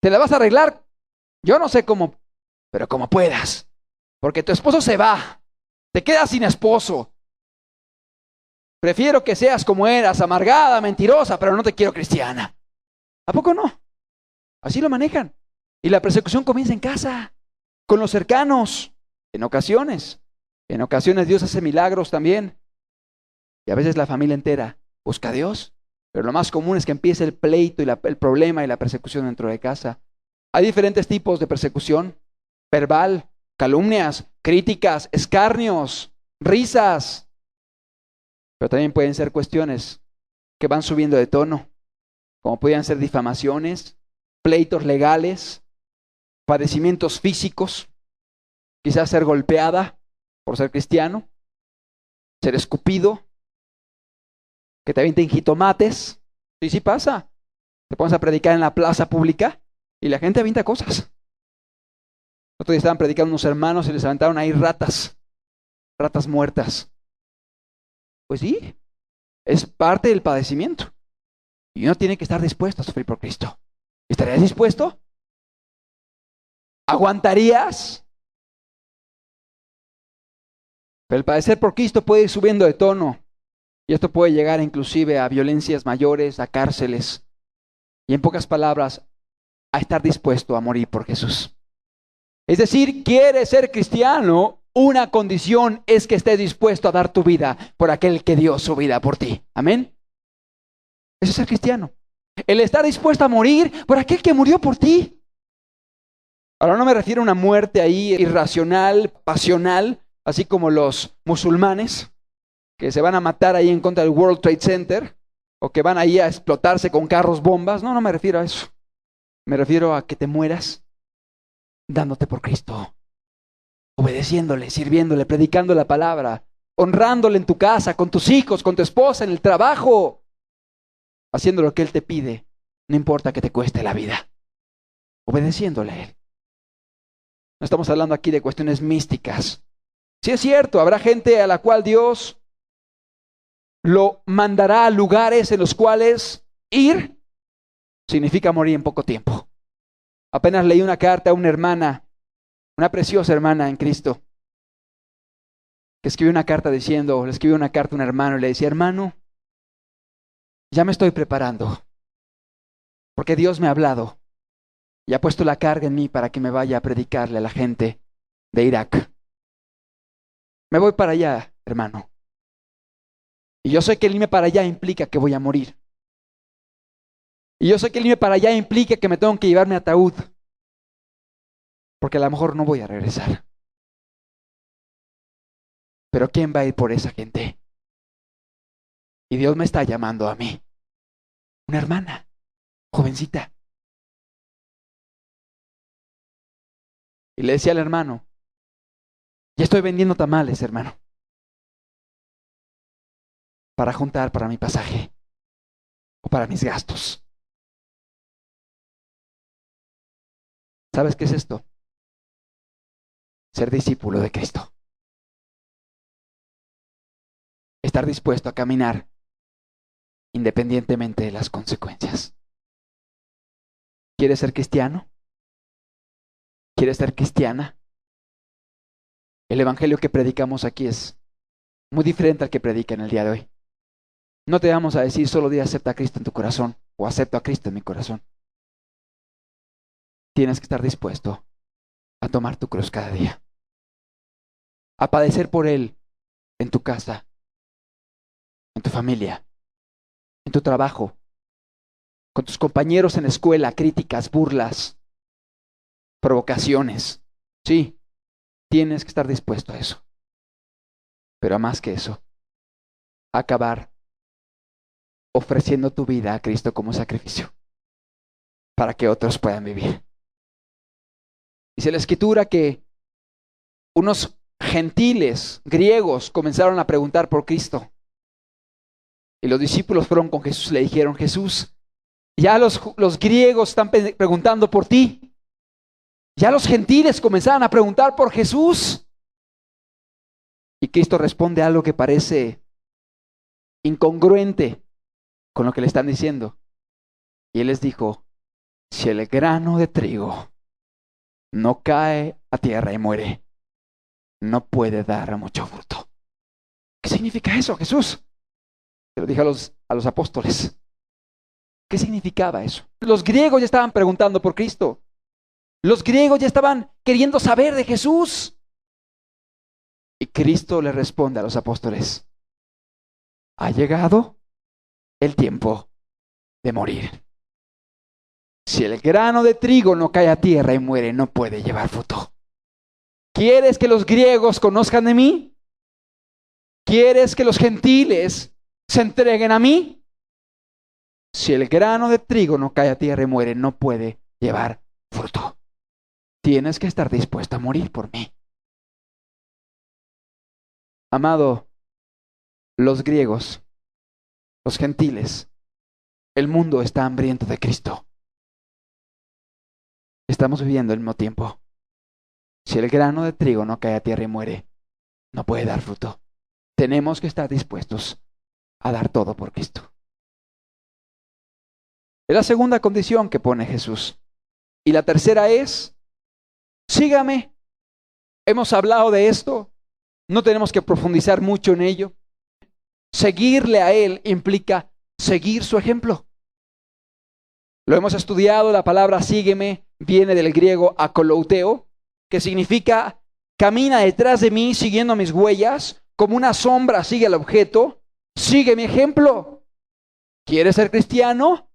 te la vas a arreglar, yo no sé cómo, pero como puedas. Porque tu esposo se va, te quedas sin esposo. Prefiero que seas como eras, amargada, mentirosa, pero no te quiero cristiana. ¿A poco no? Así lo manejan. Y la persecución comienza en casa, con los cercanos, en ocasiones. En ocasiones Dios hace milagros también. Y a veces la familia entera busca a Dios. Pero lo más común es que empiece el pleito y el problema y la persecución dentro de casa. Hay diferentes tipos de persecución: verbal, calumnias, críticas, escarnios, risas. Pero también pueden ser cuestiones que van subiendo de tono, como podrían ser difamaciones, pleitos legales, padecimientos físicos, quizás ser golpeada por ser cristiano, ser escupido, que te avienten jitomates. Sí pasa. Te pones a predicar en la plaza pública y la gente avienta cosas. Otro día estaban predicando unos hermanos y les aventaron ahí ratas muertas. Pues sí, es parte del padecimiento. Y uno tiene que estar dispuesto a sufrir por Cristo. ¿Estarías dispuesto? ¿Aguantarías? Pero el padecer por Cristo puede ir subiendo de tono. Y esto puede llegar inclusive a violencias mayores, a cárceles. Y en pocas palabras, a estar dispuesto a morir por Jesús. Es decir, ¿quieres ser cristiano? Una condición es que estés dispuesto a dar tu vida por aquel que dio su vida por ti. Amén. Eso es ser cristiano. El estar dispuesto a morir por aquel que murió por ti. Ahora no me refiero a una muerte ahí irracional, pasional, así como los musulmanes que se van a matar ahí en contra del World Trade Center o que van ahí a explotarse con carros bombas. No me refiero a eso. Me refiero a que te mueras dándote por Cristo, obedeciéndole, sirviéndole, predicando la palabra, honrándole en tu casa, con tus hijos, con tu esposa, en el trabajo, haciendo lo que Él te pide, no importa que te cueste la vida, obedeciéndole a Él. No estamos hablando aquí de cuestiones místicas. Sí es cierto, habrá gente a la cual Dios lo mandará a lugares en los cuales ir significa morir en poco tiempo. Apenas leí una carta a una hermana, una preciosa hermana en Cristo, que escribió una carta diciendo, le escribió una carta a un hermano y le decía: hermano, ya me estoy preparando, porque Dios me ha hablado y ha puesto la carga en mí para que me vaya a predicarle a la gente de Irak. Me voy para allá, hermano. Y yo sé que el irme para allá implica que voy a morir. Y yo sé que el irme para allá implica que me tengo que llevar mi ataúd, porque a lo mejor no voy a regresar. Pero ¿quién va a ir por esa gente? Y Dios me está llamando a mí, una hermana, jovencita. Y le decía al hermano: ya estoy vendiendo tamales, hermano, para juntar para mi pasaje o para mis gastos. ¿Sabes qué es esto? ser discípulo de Cristo. Estar dispuesto a caminar independientemente de las consecuencias. ¿Quieres ser cristiano? ¿Quieres ser cristiana? El evangelio que predicamos aquí es muy diferente al que predica en el día de hoy. No te vamos a decir solo di acepta a Cristo en tu corazón o acepto a Cristo en mi corazón. Tienes que estar dispuesto a tomar tu cruz cada día, a padecer por Él en tu casa, en tu familia, en tu trabajo, con tus compañeros en la escuela, críticas, burlas, provocaciones. Sí, tienes que estar dispuesto a eso. Pero a más que eso, acabar ofreciendo tu vida a Cristo como sacrificio para que otros puedan vivir. Dice la Escritura que unos gentiles griegos comenzaron a preguntar por Cristo. Y los discípulos fueron con Jesús y le dijeron, Jesús, ya los griegos están preguntando por ti. Ya los gentiles comenzaron a preguntar por Jesús. Y Cristo responde algo que parece incongruente con lo que le están diciendo. Y Él les dijo, si el grano de trigo no cae a tierra y muere, no puede dar mucho fruto. ¿Qué significa eso, Jesús? Se lo dije a los apóstoles. ¿Qué significaba eso? Los griegos ya estaban preguntando por Cristo. Los griegos ya estaban queriendo saber de Jesús. Y Cristo le responde a los apóstoles, ha llegado el tiempo de morir. Si el grano de trigo no cae a tierra y muere, no puede llevar fruto. ¿Quieres que los griegos conozcan de mí? ¿Quieres que los gentiles se entreguen a mí? Si el grano de trigo no cae a tierra y muere, no puede llevar fruto. Tienes que estar dispuesto a morir por mí. Amado, los griegos, los gentiles, el mundo está hambriento de Cristo. Estamos viviendo el mismo tiempo. Si el grano de trigo no cae a tierra y muere, no puede dar fruto. Tenemos que estar dispuestos a dar todo por Cristo. Es la segunda condición que pone Jesús. Y la tercera es, sígame. Hemos hablado de esto. No tenemos que profundizar mucho en ello. Seguirle a Él implica seguir su ejemplo. Lo hemos estudiado, la palabra sígueme viene del griego akolouteo, que significa camina detrás de mí siguiendo mis huellas, como una sombra sigue al objeto, sigue mi ejemplo. ¿Quieres ser cristiano?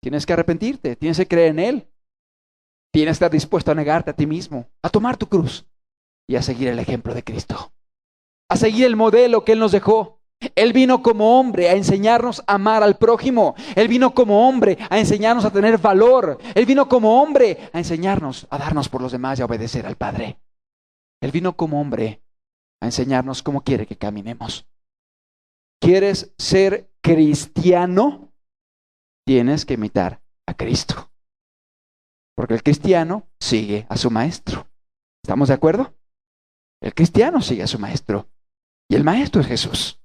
Tienes que arrepentirte, tienes que creer en Él. Tienes que estar dispuesto a negarte a ti mismo, a tomar tu cruz y a seguir el ejemplo de Cristo, a seguir el modelo que Él nos dejó. Él vino como hombre a enseñarnos a amar al prójimo. Él vino como hombre a enseñarnos a tener valor. Él vino como hombre a enseñarnos a darnos por los demás y a obedecer al Padre. Él vino como hombre a enseñarnos cómo quiere que caminemos. ¿Quieres ser cristiano? Tienes que imitar a Cristo. Porque el cristiano sigue a su maestro. ¿Estamos de acuerdo? El cristiano sigue a su maestro. Y el maestro es Jesús.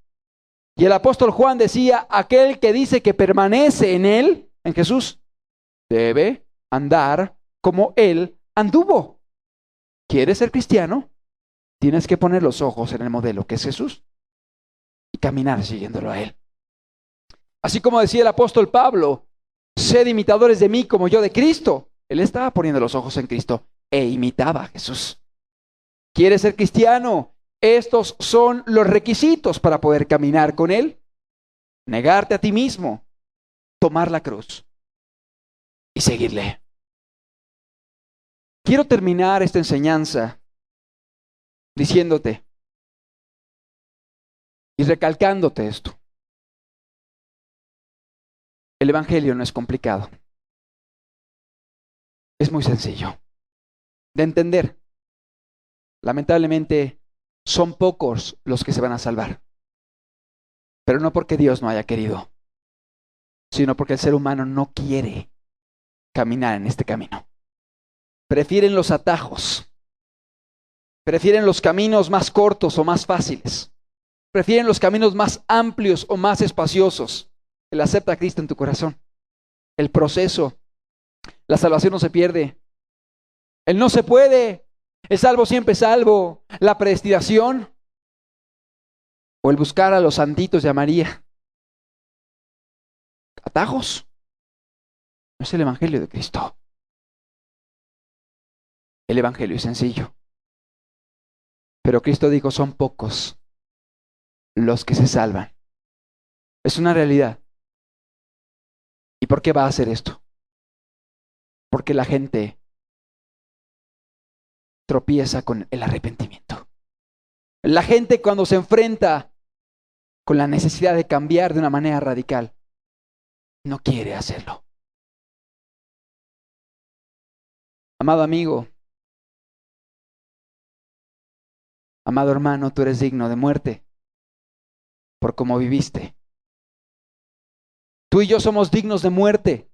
Y el apóstol Juan decía, aquel que dice que permanece en Él, en Jesús, debe andar como Él anduvo. ¿Quieres ser cristiano? Tienes que poner los ojos en el modelo que es Jesús y caminar siguiéndolo a Él. Así como decía el apóstol Pablo, sed imitadores de mí como yo de Cristo. Él estaba poniendo los ojos en Cristo e imitaba a Jesús. ¿Quieres ser cristiano? Estos son los requisitos para poder caminar con Él. Negarte a ti mismo, tomar la cruz y seguirle. Quiero terminar esta enseñanza diciéndote y recalcándote esto. El evangelio no es complicado. Es muy sencillo de entender. Lamentablemente, son pocos los que se van a salvar. Pero no porque Dios no haya querido, sino porque el ser humano no quiere caminar en este camino. Prefieren los atajos. Prefieren los caminos más cortos o más fáciles. Prefieren los caminos más amplios o más espaciosos. El acepta a Cristo en tu corazón. El proceso. La salvación no se pierde. El no se puede. El salvo siempre salvo. La predestinación. O el buscar a los santitos de a María. Atajos. No es el evangelio de Cristo. El evangelio es sencillo. Pero Cristo dijo, son pocos los que se salvan. Es una realidad. ¿Y por qué va a hacer esto? Porque la gente tropieza con el arrepentimiento. La gente cuando se enfrenta con la necesidad de cambiar de una manera radical, no quiere hacerlo. Amado amigo, amado hermano, tú eres digno de muerte por cómo viviste. Tú y yo somos dignos de muerte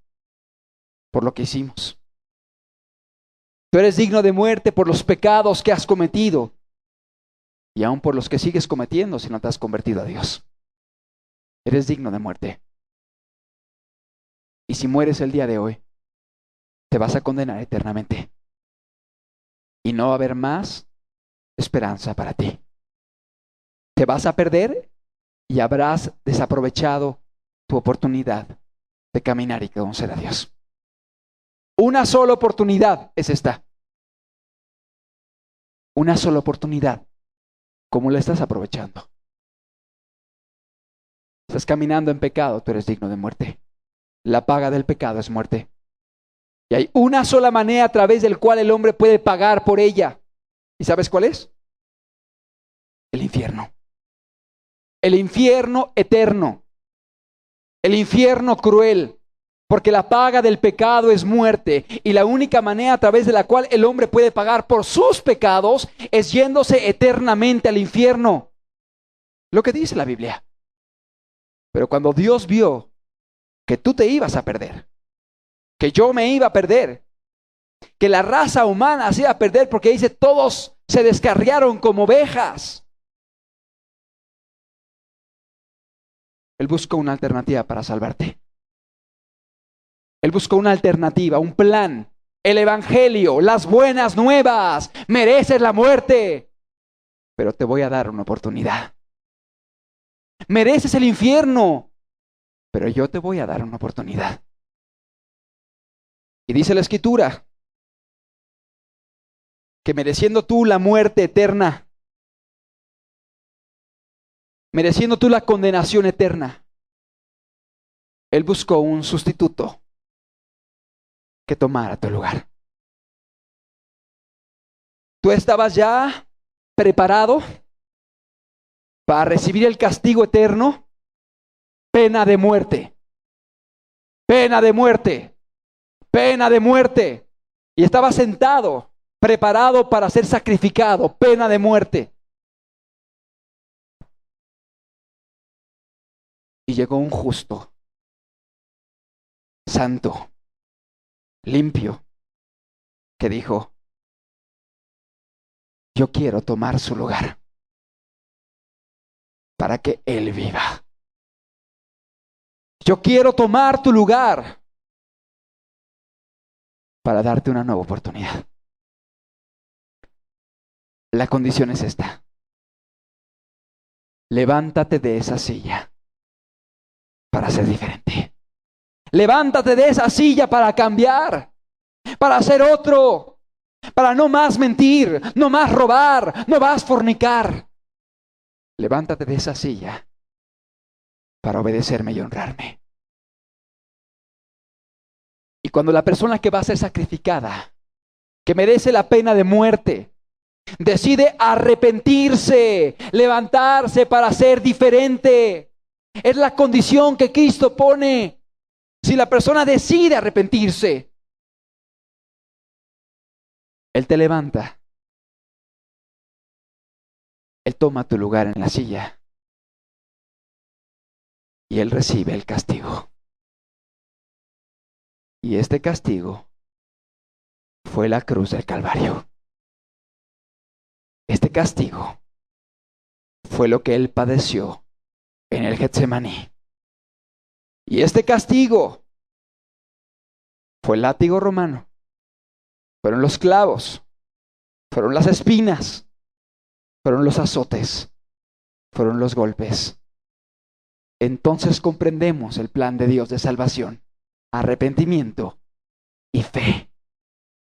por lo que hicimos. Tú eres digno de muerte por los pecados que has cometido y aún por los que sigues cometiendo si no te has convertido a Dios. Eres digno de muerte. Y si mueres el día de hoy, te vas a condenar eternamente. Y no va a haber más esperanza para ti. Te vas a perder y habrás desaprovechado tu oportunidad de caminar y conocer a Dios. Una sola oportunidad es esta. Una sola oportunidad. ¿Cómo la estás aprovechando? Estás caminando en pecado, tú eres digno de muerte. La paga del pecado es muerte. Y hay una sola manera a través del cual el hombre puede pagar por ella. ¿Y sabes cuál es? El infierno. El infierno eterno. El infierno cruel. Porque la paga del pecado es muerte. Y la única manera a través de la cual el hombre puede pagar por sus pecados es yéndose eternamente al infierno. Lo que dice la Biblia. Pero cuando Dios vio que tú te ibas a perder, que yo me iba a perder, que la raza humana se iba a perder porque dice todos se descarriaron como ovejas. Él buscó una alternativa para salvarte. Él buscó una alternativa, un plan, el evangelio, las buenas nuevas. Mereces la muerte, pero te voy a dar una oportunidad. Mereces el infierno, pero yo te voy a dar una oportunidad. Y dice la Escritura que mereciendo tú la muerte eterna, mereciendo tú la condenación eterna, Él buscó un sustituto que tomara tu lugar. Tú estabas ya preparado para recibir el castigo eterno, pena de muerte, pena de muerte, pena de muerte. Y estabas sentado, preparado para ser sacrificado, pena de muerte. Y llegó un justo, santo, limpio, que dijo, yo quiero tomar su lugar para que Él viva. Yo quiero tomar tu lugar para darte una nueva oportunidad. La condición es esta. Levántate de esa silla para ser diferente. Levántate de esa silla para cambiar, para ser otro, para no más mentir, no más robar, no más fornicar. Levántate de esa silla para obedecerme y honrarme. Y cuando la persona que va a ser sacrificada, que merece la pena de muerte, decide arrepentirse, levantarse para ser diferente, es la condición que Cristo pone. Si la persona decide arrepentirse, Él te levanta. Él toma tu lugar en la silla y Él recibe el castigo. Y este castigo fue la cruz del Calvario. Este castigo fue lo que Él padeció en el Getsemaní. Y este castigo fue el látigo romano, fueron los clavos, fueron las espinas, fueron los azotes, fueron los golpes. Entonces comprendemos el plan de Dios de salvación, arrepentimiento y fe.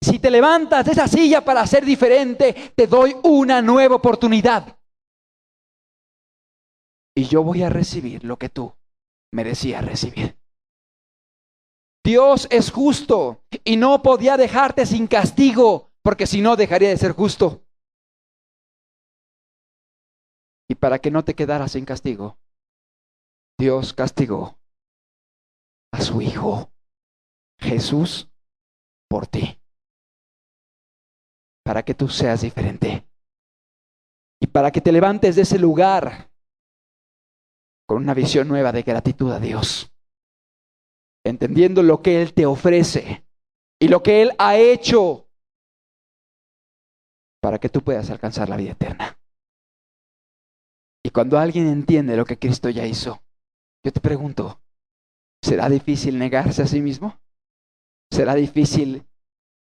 Si te levantas de esa silla para ser diferente, te doy una nueva oportunidad. Y yo voy a recibir lo que tú merecías recibir. Dios es justo y no podía dejarte sin castigo, porque si no dejaría de ser justo. Y para que no te quedaras sin castigo, Dios castigó a su Hijo, Jesús, por ti. Para que tú seas diferente. Y para que te levantes de ese lugar con una visión nueva de gratitud a Dios. Entendiendo lo que Él te ofrece y lo que Él ha hecho para que tú puedas alcanzar la vida eterna. Y cuando alguien entiende lo que Cristo ya hizo, yo te pregunto, ¿será difícil negarse a sí mismo? ¿Será difícil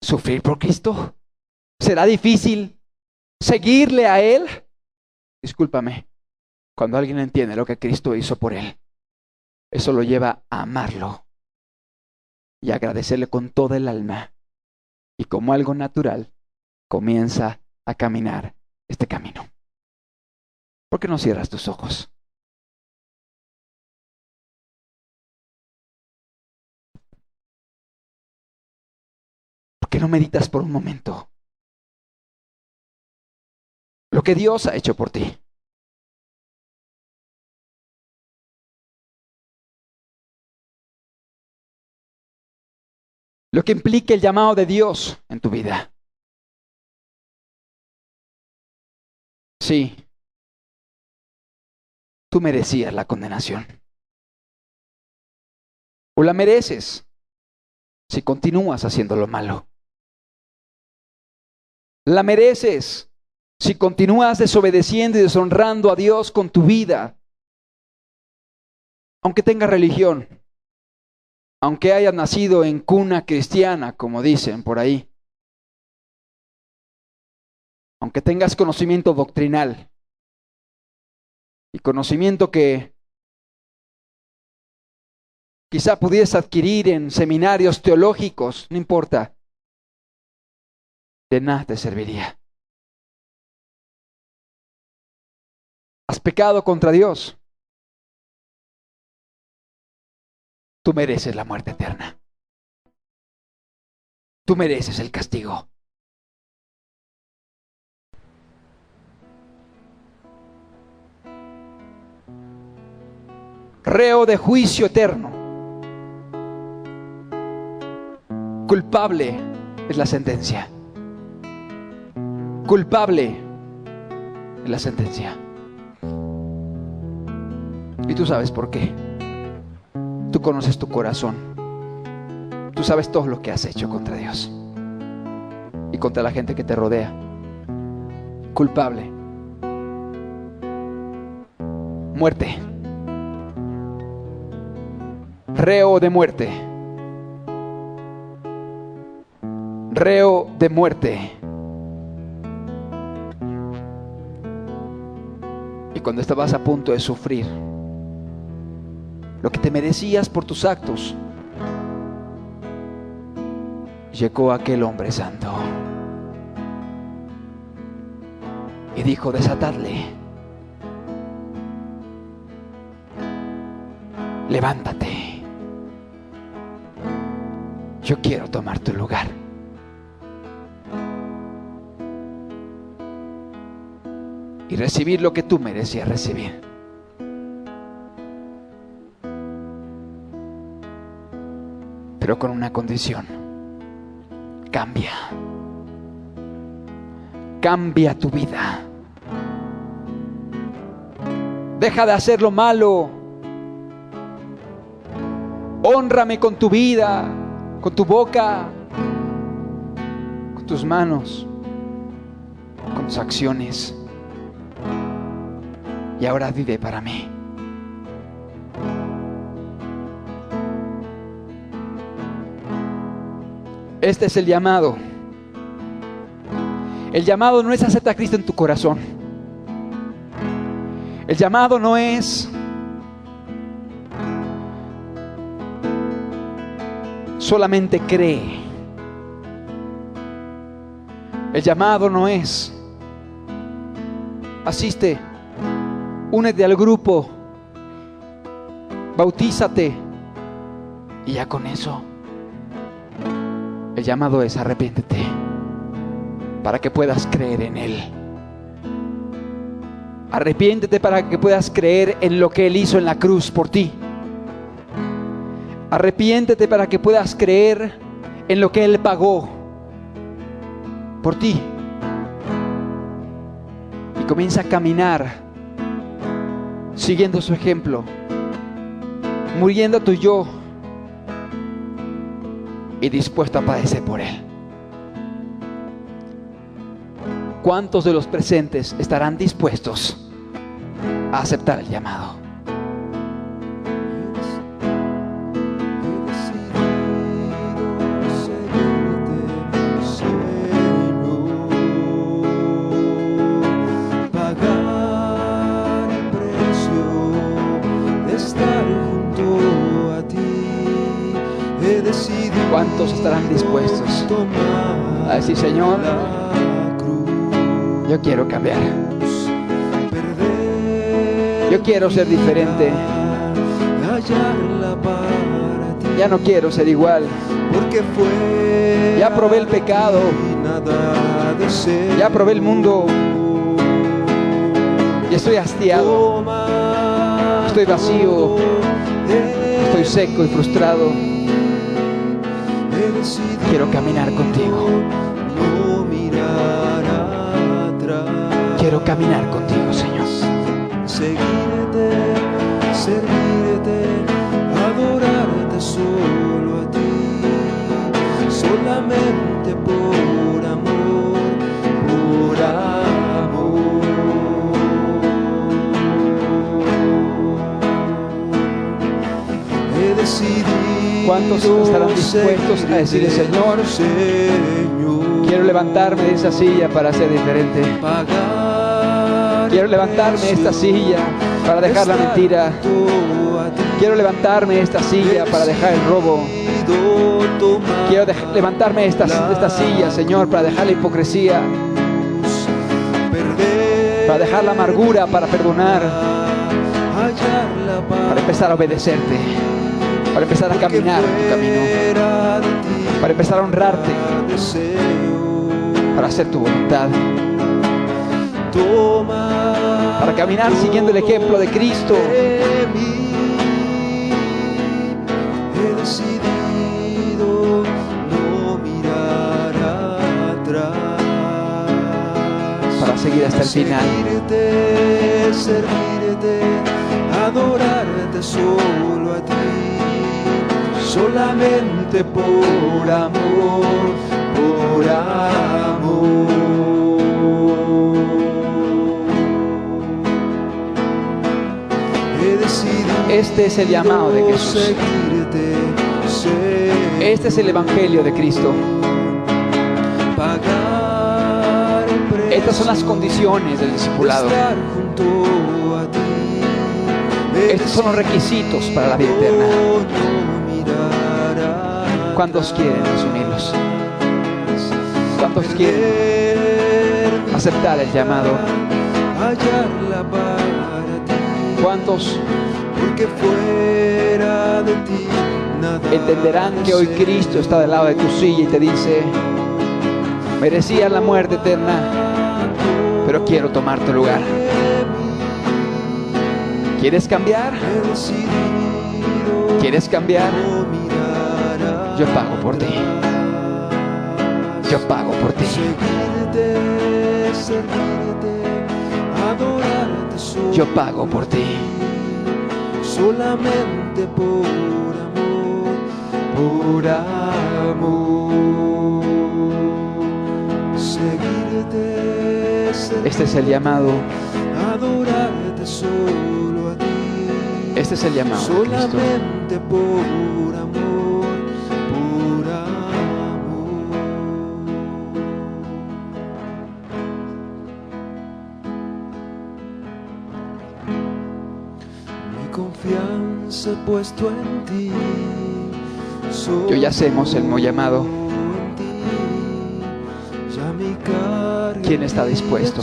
sufrir por Cristo? ¿Será difícil seguirle a Él? Discúlpame, cuando alguien entiende lo que Cristo hizo por él, eso lo lleva a amarlo y agradecerle con toda el alma. Y como algo natural, comienza a caminar este camino. ¿Por qué no cierras tus ojos? ¿Por qué no meditas por un momento lo que Dios ha hecho por ti? Lo que implica el llamado de Dios en tu vida. Sí, tú merecías la condenación. O la mereces si continúas haciendo lo malo. La mereces si continúas desobedeciendo y deshonrando a Dios con tu vida. Aunque tengas religión, aunque hayas nacido en cuna cristiana, como dicen por ahí, aunque tengas conocimiento doctrinal y conocimiento que quizá pudieras adquirir en seminarios teológicos, no importa, de nada te serviría. Has pecado contra Dios. Tú mereces la muerte eterna. Tú mereces el castigo. Reo de juicio eterno. Culpable es la sentencia. Culpable es la sentencia. Y tú sabes por qué. Tú conoces tu corazón. Tú sabes todo lo que has hecho contra Dios y contra la gente que te rodea. Culpable. Muerte. Reo de muerte. Reo de muerte. Y cuando estabas a punto de sufrir lo que te merecías por tus actos, llegó aquel hombre santo y dijo: desatadle, levántate, yo quiero tomar tu lugar. Y recibir lo que tú merecías recibir. Pero con una condición: cambia. Cambia tu vida. Deja de hacer lo malo. Hónrame con tu vida, con tu boca, con tus manos, con sus acciones. Y ahora vive para mí. Este es el llamado. El llamado no es aceptar a Cristo en tu corazón. El llamado no es solamente cree. El llamado no es asiste, únete al grupo, bautízate y ya con eso. El llamado es arrepiéntete para que puedas creer en Él. Arrepiéntete para que puedas creer en lo que Él hizo en la cruz por ti. Arrepiéntete para que puedas creer en lo que Él pagó por ti. Y comienza a caminar siguiendo su ejemplo, muriendo a tu yo y dispuesto a padecer por Él. ¿Cuántos de los presentes estarán dispuestos a aceptar el llamado? ¿Cuántos estarán dispuestos a decir, Señor, yo quiero cambiar? Yo quiero ser diferente. Ya no quiero ser igual. Ya probé el pecado. Ya probé el mundo. Y estoy hastiado. Estoy vacío. Estoy seco y frustrado. Quiero caminar contigo. Quiero caminar contigo, Señor. Seguirte, servirte, adorarte solo a ti, solamente por amor, por amor. He decidido. ¿Cuántos estarán dispuestos a decirle, Señor, quiero levantarme de esa silla para ser diferente? Quiero levantarme de esta silla para dejar la mentira. Quiero levantarme de esta silla para dejar el robo. Quiero levantarme de esta silla, Señor, para dejar la hipocresía, para dejar la amargura, para perdonar, para empezar a obedecerte, para empezar a caminar tu camino, para empezar a honrarte, para hacer tu voluntad, para caminar siguiendo el ejemplo de Cristo. He decidido no mirar atrás, para seguir hasta el final. Servirte, adorarte solo a ti, solamente por amor, por amor. He decidido. Este es el llamado de Jesús. Seguirte, este es el evangelio de Cristo. pagar el precio. Estas son las condiciones del discipulado. Estar junto a ti. Estos son los requisitos para la vida eterna. ¿Cuántos quieren asumirlos? ¿Cuántos quieren aceptar el llamado? ¿Cuántos Porque fuera de ti nada entenderán que hoy Cristo está del lado de tu silla y te dice: merecías la muerte eterna, pero quiero tomar tu lugar? ¿Quieres cambiar? ¿Quieres cambiar? Yo pago por ti. Yo pago por ti. Yo pago por ti. Solamente por amor, por amor. Seguirte, Este es el llamado. adorarte solo a ti. Este es el llamado de Cristo. Solamente por amor, por amor. Mi confianza he puesto en ti. Yo ya hacemos el nuevo llamado. En ti. Ya mi carga ¿Quién está dispuesto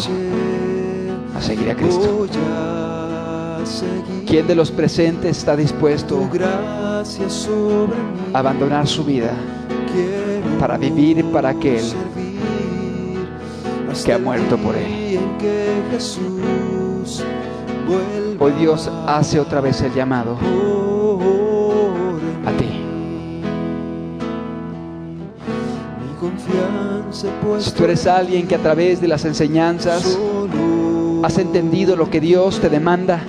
a seguir a Cristo? voy a seguir. ¿Quién de los presentes está dispuesto Tu gracia sobre mí. a abandonar su vida Quiero para vivir para aquel servir hasta que ha el muerto por él? día en que Jesús vuelva Hoy Dios hace otra vez el llamado por a mí. ti. Mi confianza he puesto Si tú eres alguien que a través de las enseñanzas solo has entendido lo que Dios te demanda,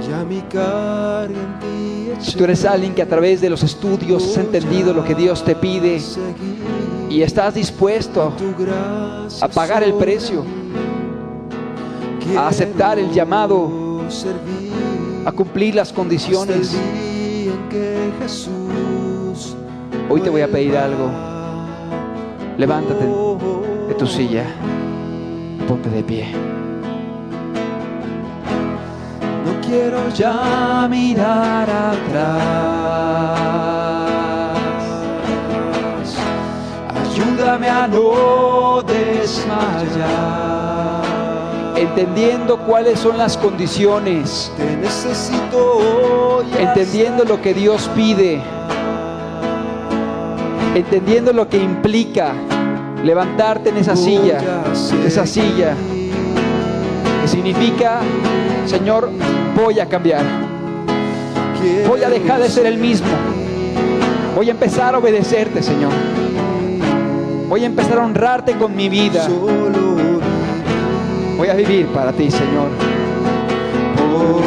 ya mi carga en ti eché. si tú eres alguien que a través de los estudios has entendido lo que Dios te pide y estás dispuesto a pagar el precio, a aceptar el llamado, a cumplir las condiciones, hoy te voy a pedir algo. Levántate de tu silla, ponte de pie. No quiero ya mirar atrás. Ayúdame a no desmayar. Entendiendo cuáles son las condiciones, Te necesito hoy. entendiendo lo que Dios pide, entendiendo lo que implica levantarte en esa silla, que significa, Señor, voy a cambiar, voy a dejar de ser el mismo, voy a empezar a obedecerte, Señor, voy a empezar a honrarte con mi vida, voy a vivir para ti, Señor, por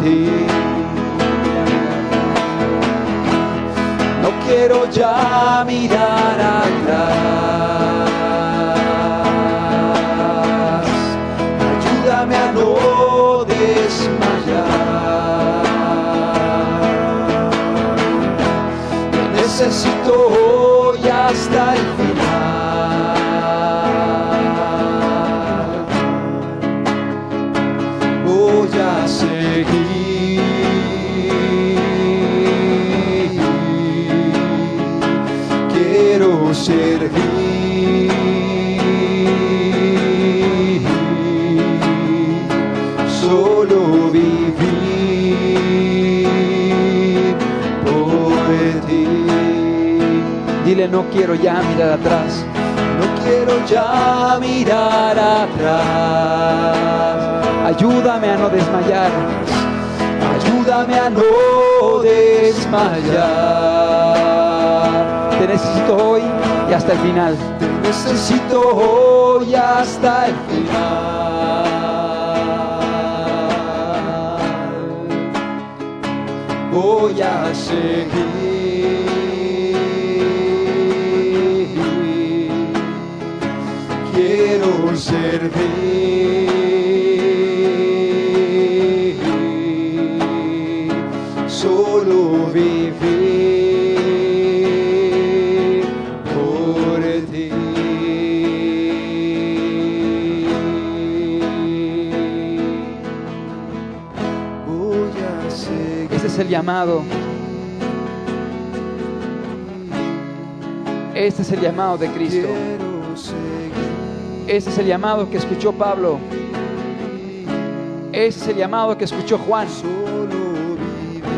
ti. No quiero ya mirar atrás. Ayúdame a no desmayar. Te necesito hoy hasta el final. Voy a seguir. Quiero servir, solo vivir por ti. Dile, no quiero ya mirar atrás. No quiero ya mirar atrás. Ayúdame a no desmayar. Ayúdame a no desmayar. Te necesito hoy y hasta el final. Te necesito hoy hasta el final. Voy a seguir. Quiero servir. Solo vivir por ti. Voy a seguir. Ese es el llamado. Este es el llamado de Cristo. Quiero seguir. Este es el llamado que escuchó Pablo. Este es el llamado que escuchó Juan. Solo vivir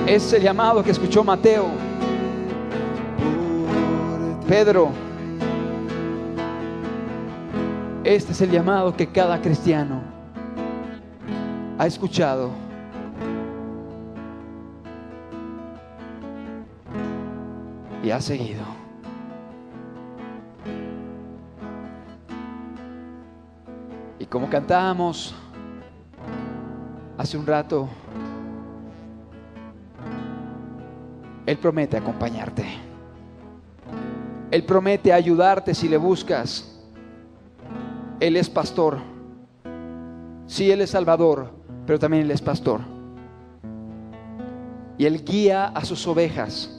Este es el llamado que escuchó Mateo, por ti. Pedro. Este es el llamado que cada cristiano ha escuchado. Y ha seguido. Y como cantábamos hace un rato, Él promete acompañarte. Él promete ayudarte si le buscas. Él es pastor Sí, Él es Salvador, pero también Él es pastor. Y Él guía a sus ovejas.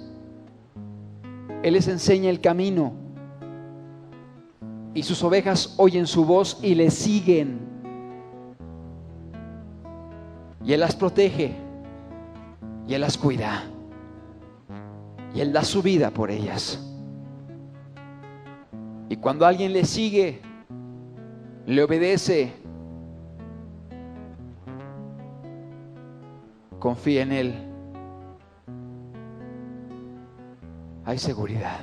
Él les enseña el camino. Y sus ovejas oyen su voz y le siguen. Y Él las protege. Y Él las cuida. Y Él da su vida por ellas. Y cuando alguien le sigue, le obedece, confía en Él, hay seguridad.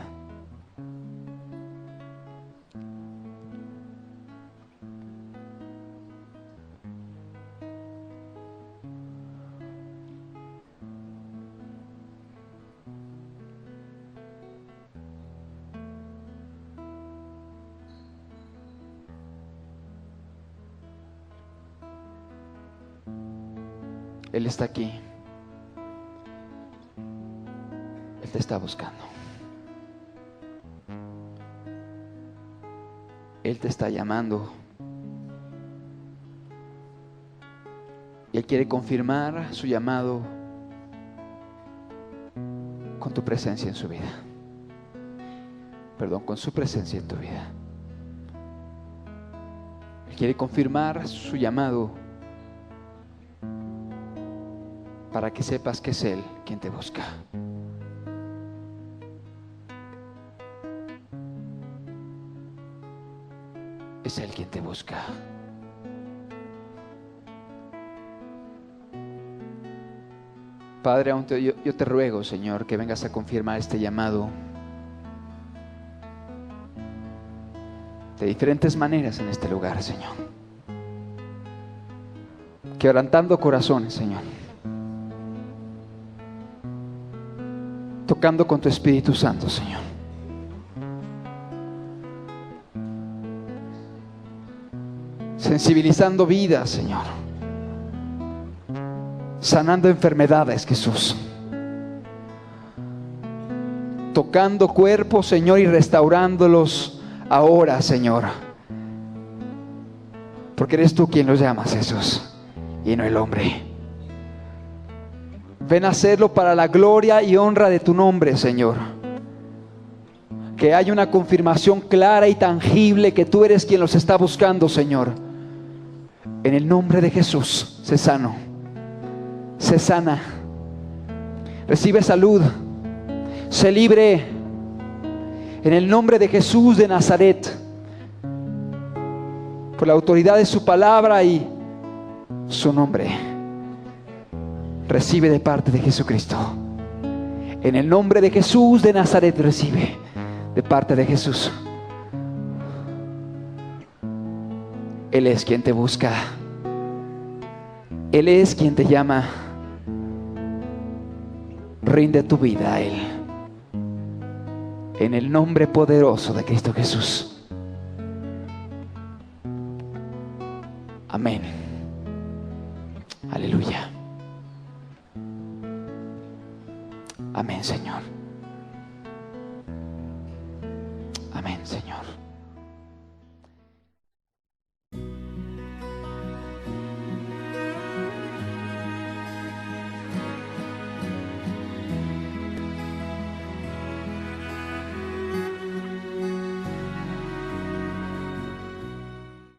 Él está aquí. Él te está buscando. Él te está llamando. Y Él quiere confirmar su llamado con tu presencia en su vida. Perdón, con su presencia en tu vida. Él quiere confirmar su llamado para que sepas que es Él quien te busca. Es Él quien te busca. Padre, yo te ruego, Señor, que vengas a confirmar este llamado de diferentes maneras en este lugar, Señor. Quebrantando corazones, Señor. Tocando con tu Espíritu Santo, Señor. Sensibilizando vidas, Señor. Sanando enfermedades, Jesús. Tocando cuerpos, Señor, y restaurándolos ahora, Señor. Porque eres tú quien los llamas, Jesús, y no el hombre. Ven a hacerlo para la gloria y honra de tu nombre, Señor. Que haya una confirmación clara y tangible que tú eres quien los está buscando, Señor. En el nombre de Jesús, sé sano, sé sana, recibe salud, sé libre. En el nombre de Jesús de Nazaret, por la autoridad de su palabra y su nombre. Recibe de parte de Jesucristo. En el nombre de Jesús de Nazaret, recibe de parte de Jesús. Él es quien te busca. Él es quien te llama. Rinde tu vida a Él. En el nombre poderoso de Cristo Jesús. Amén. Aleluya. Amén, Señor. Amén, Señor.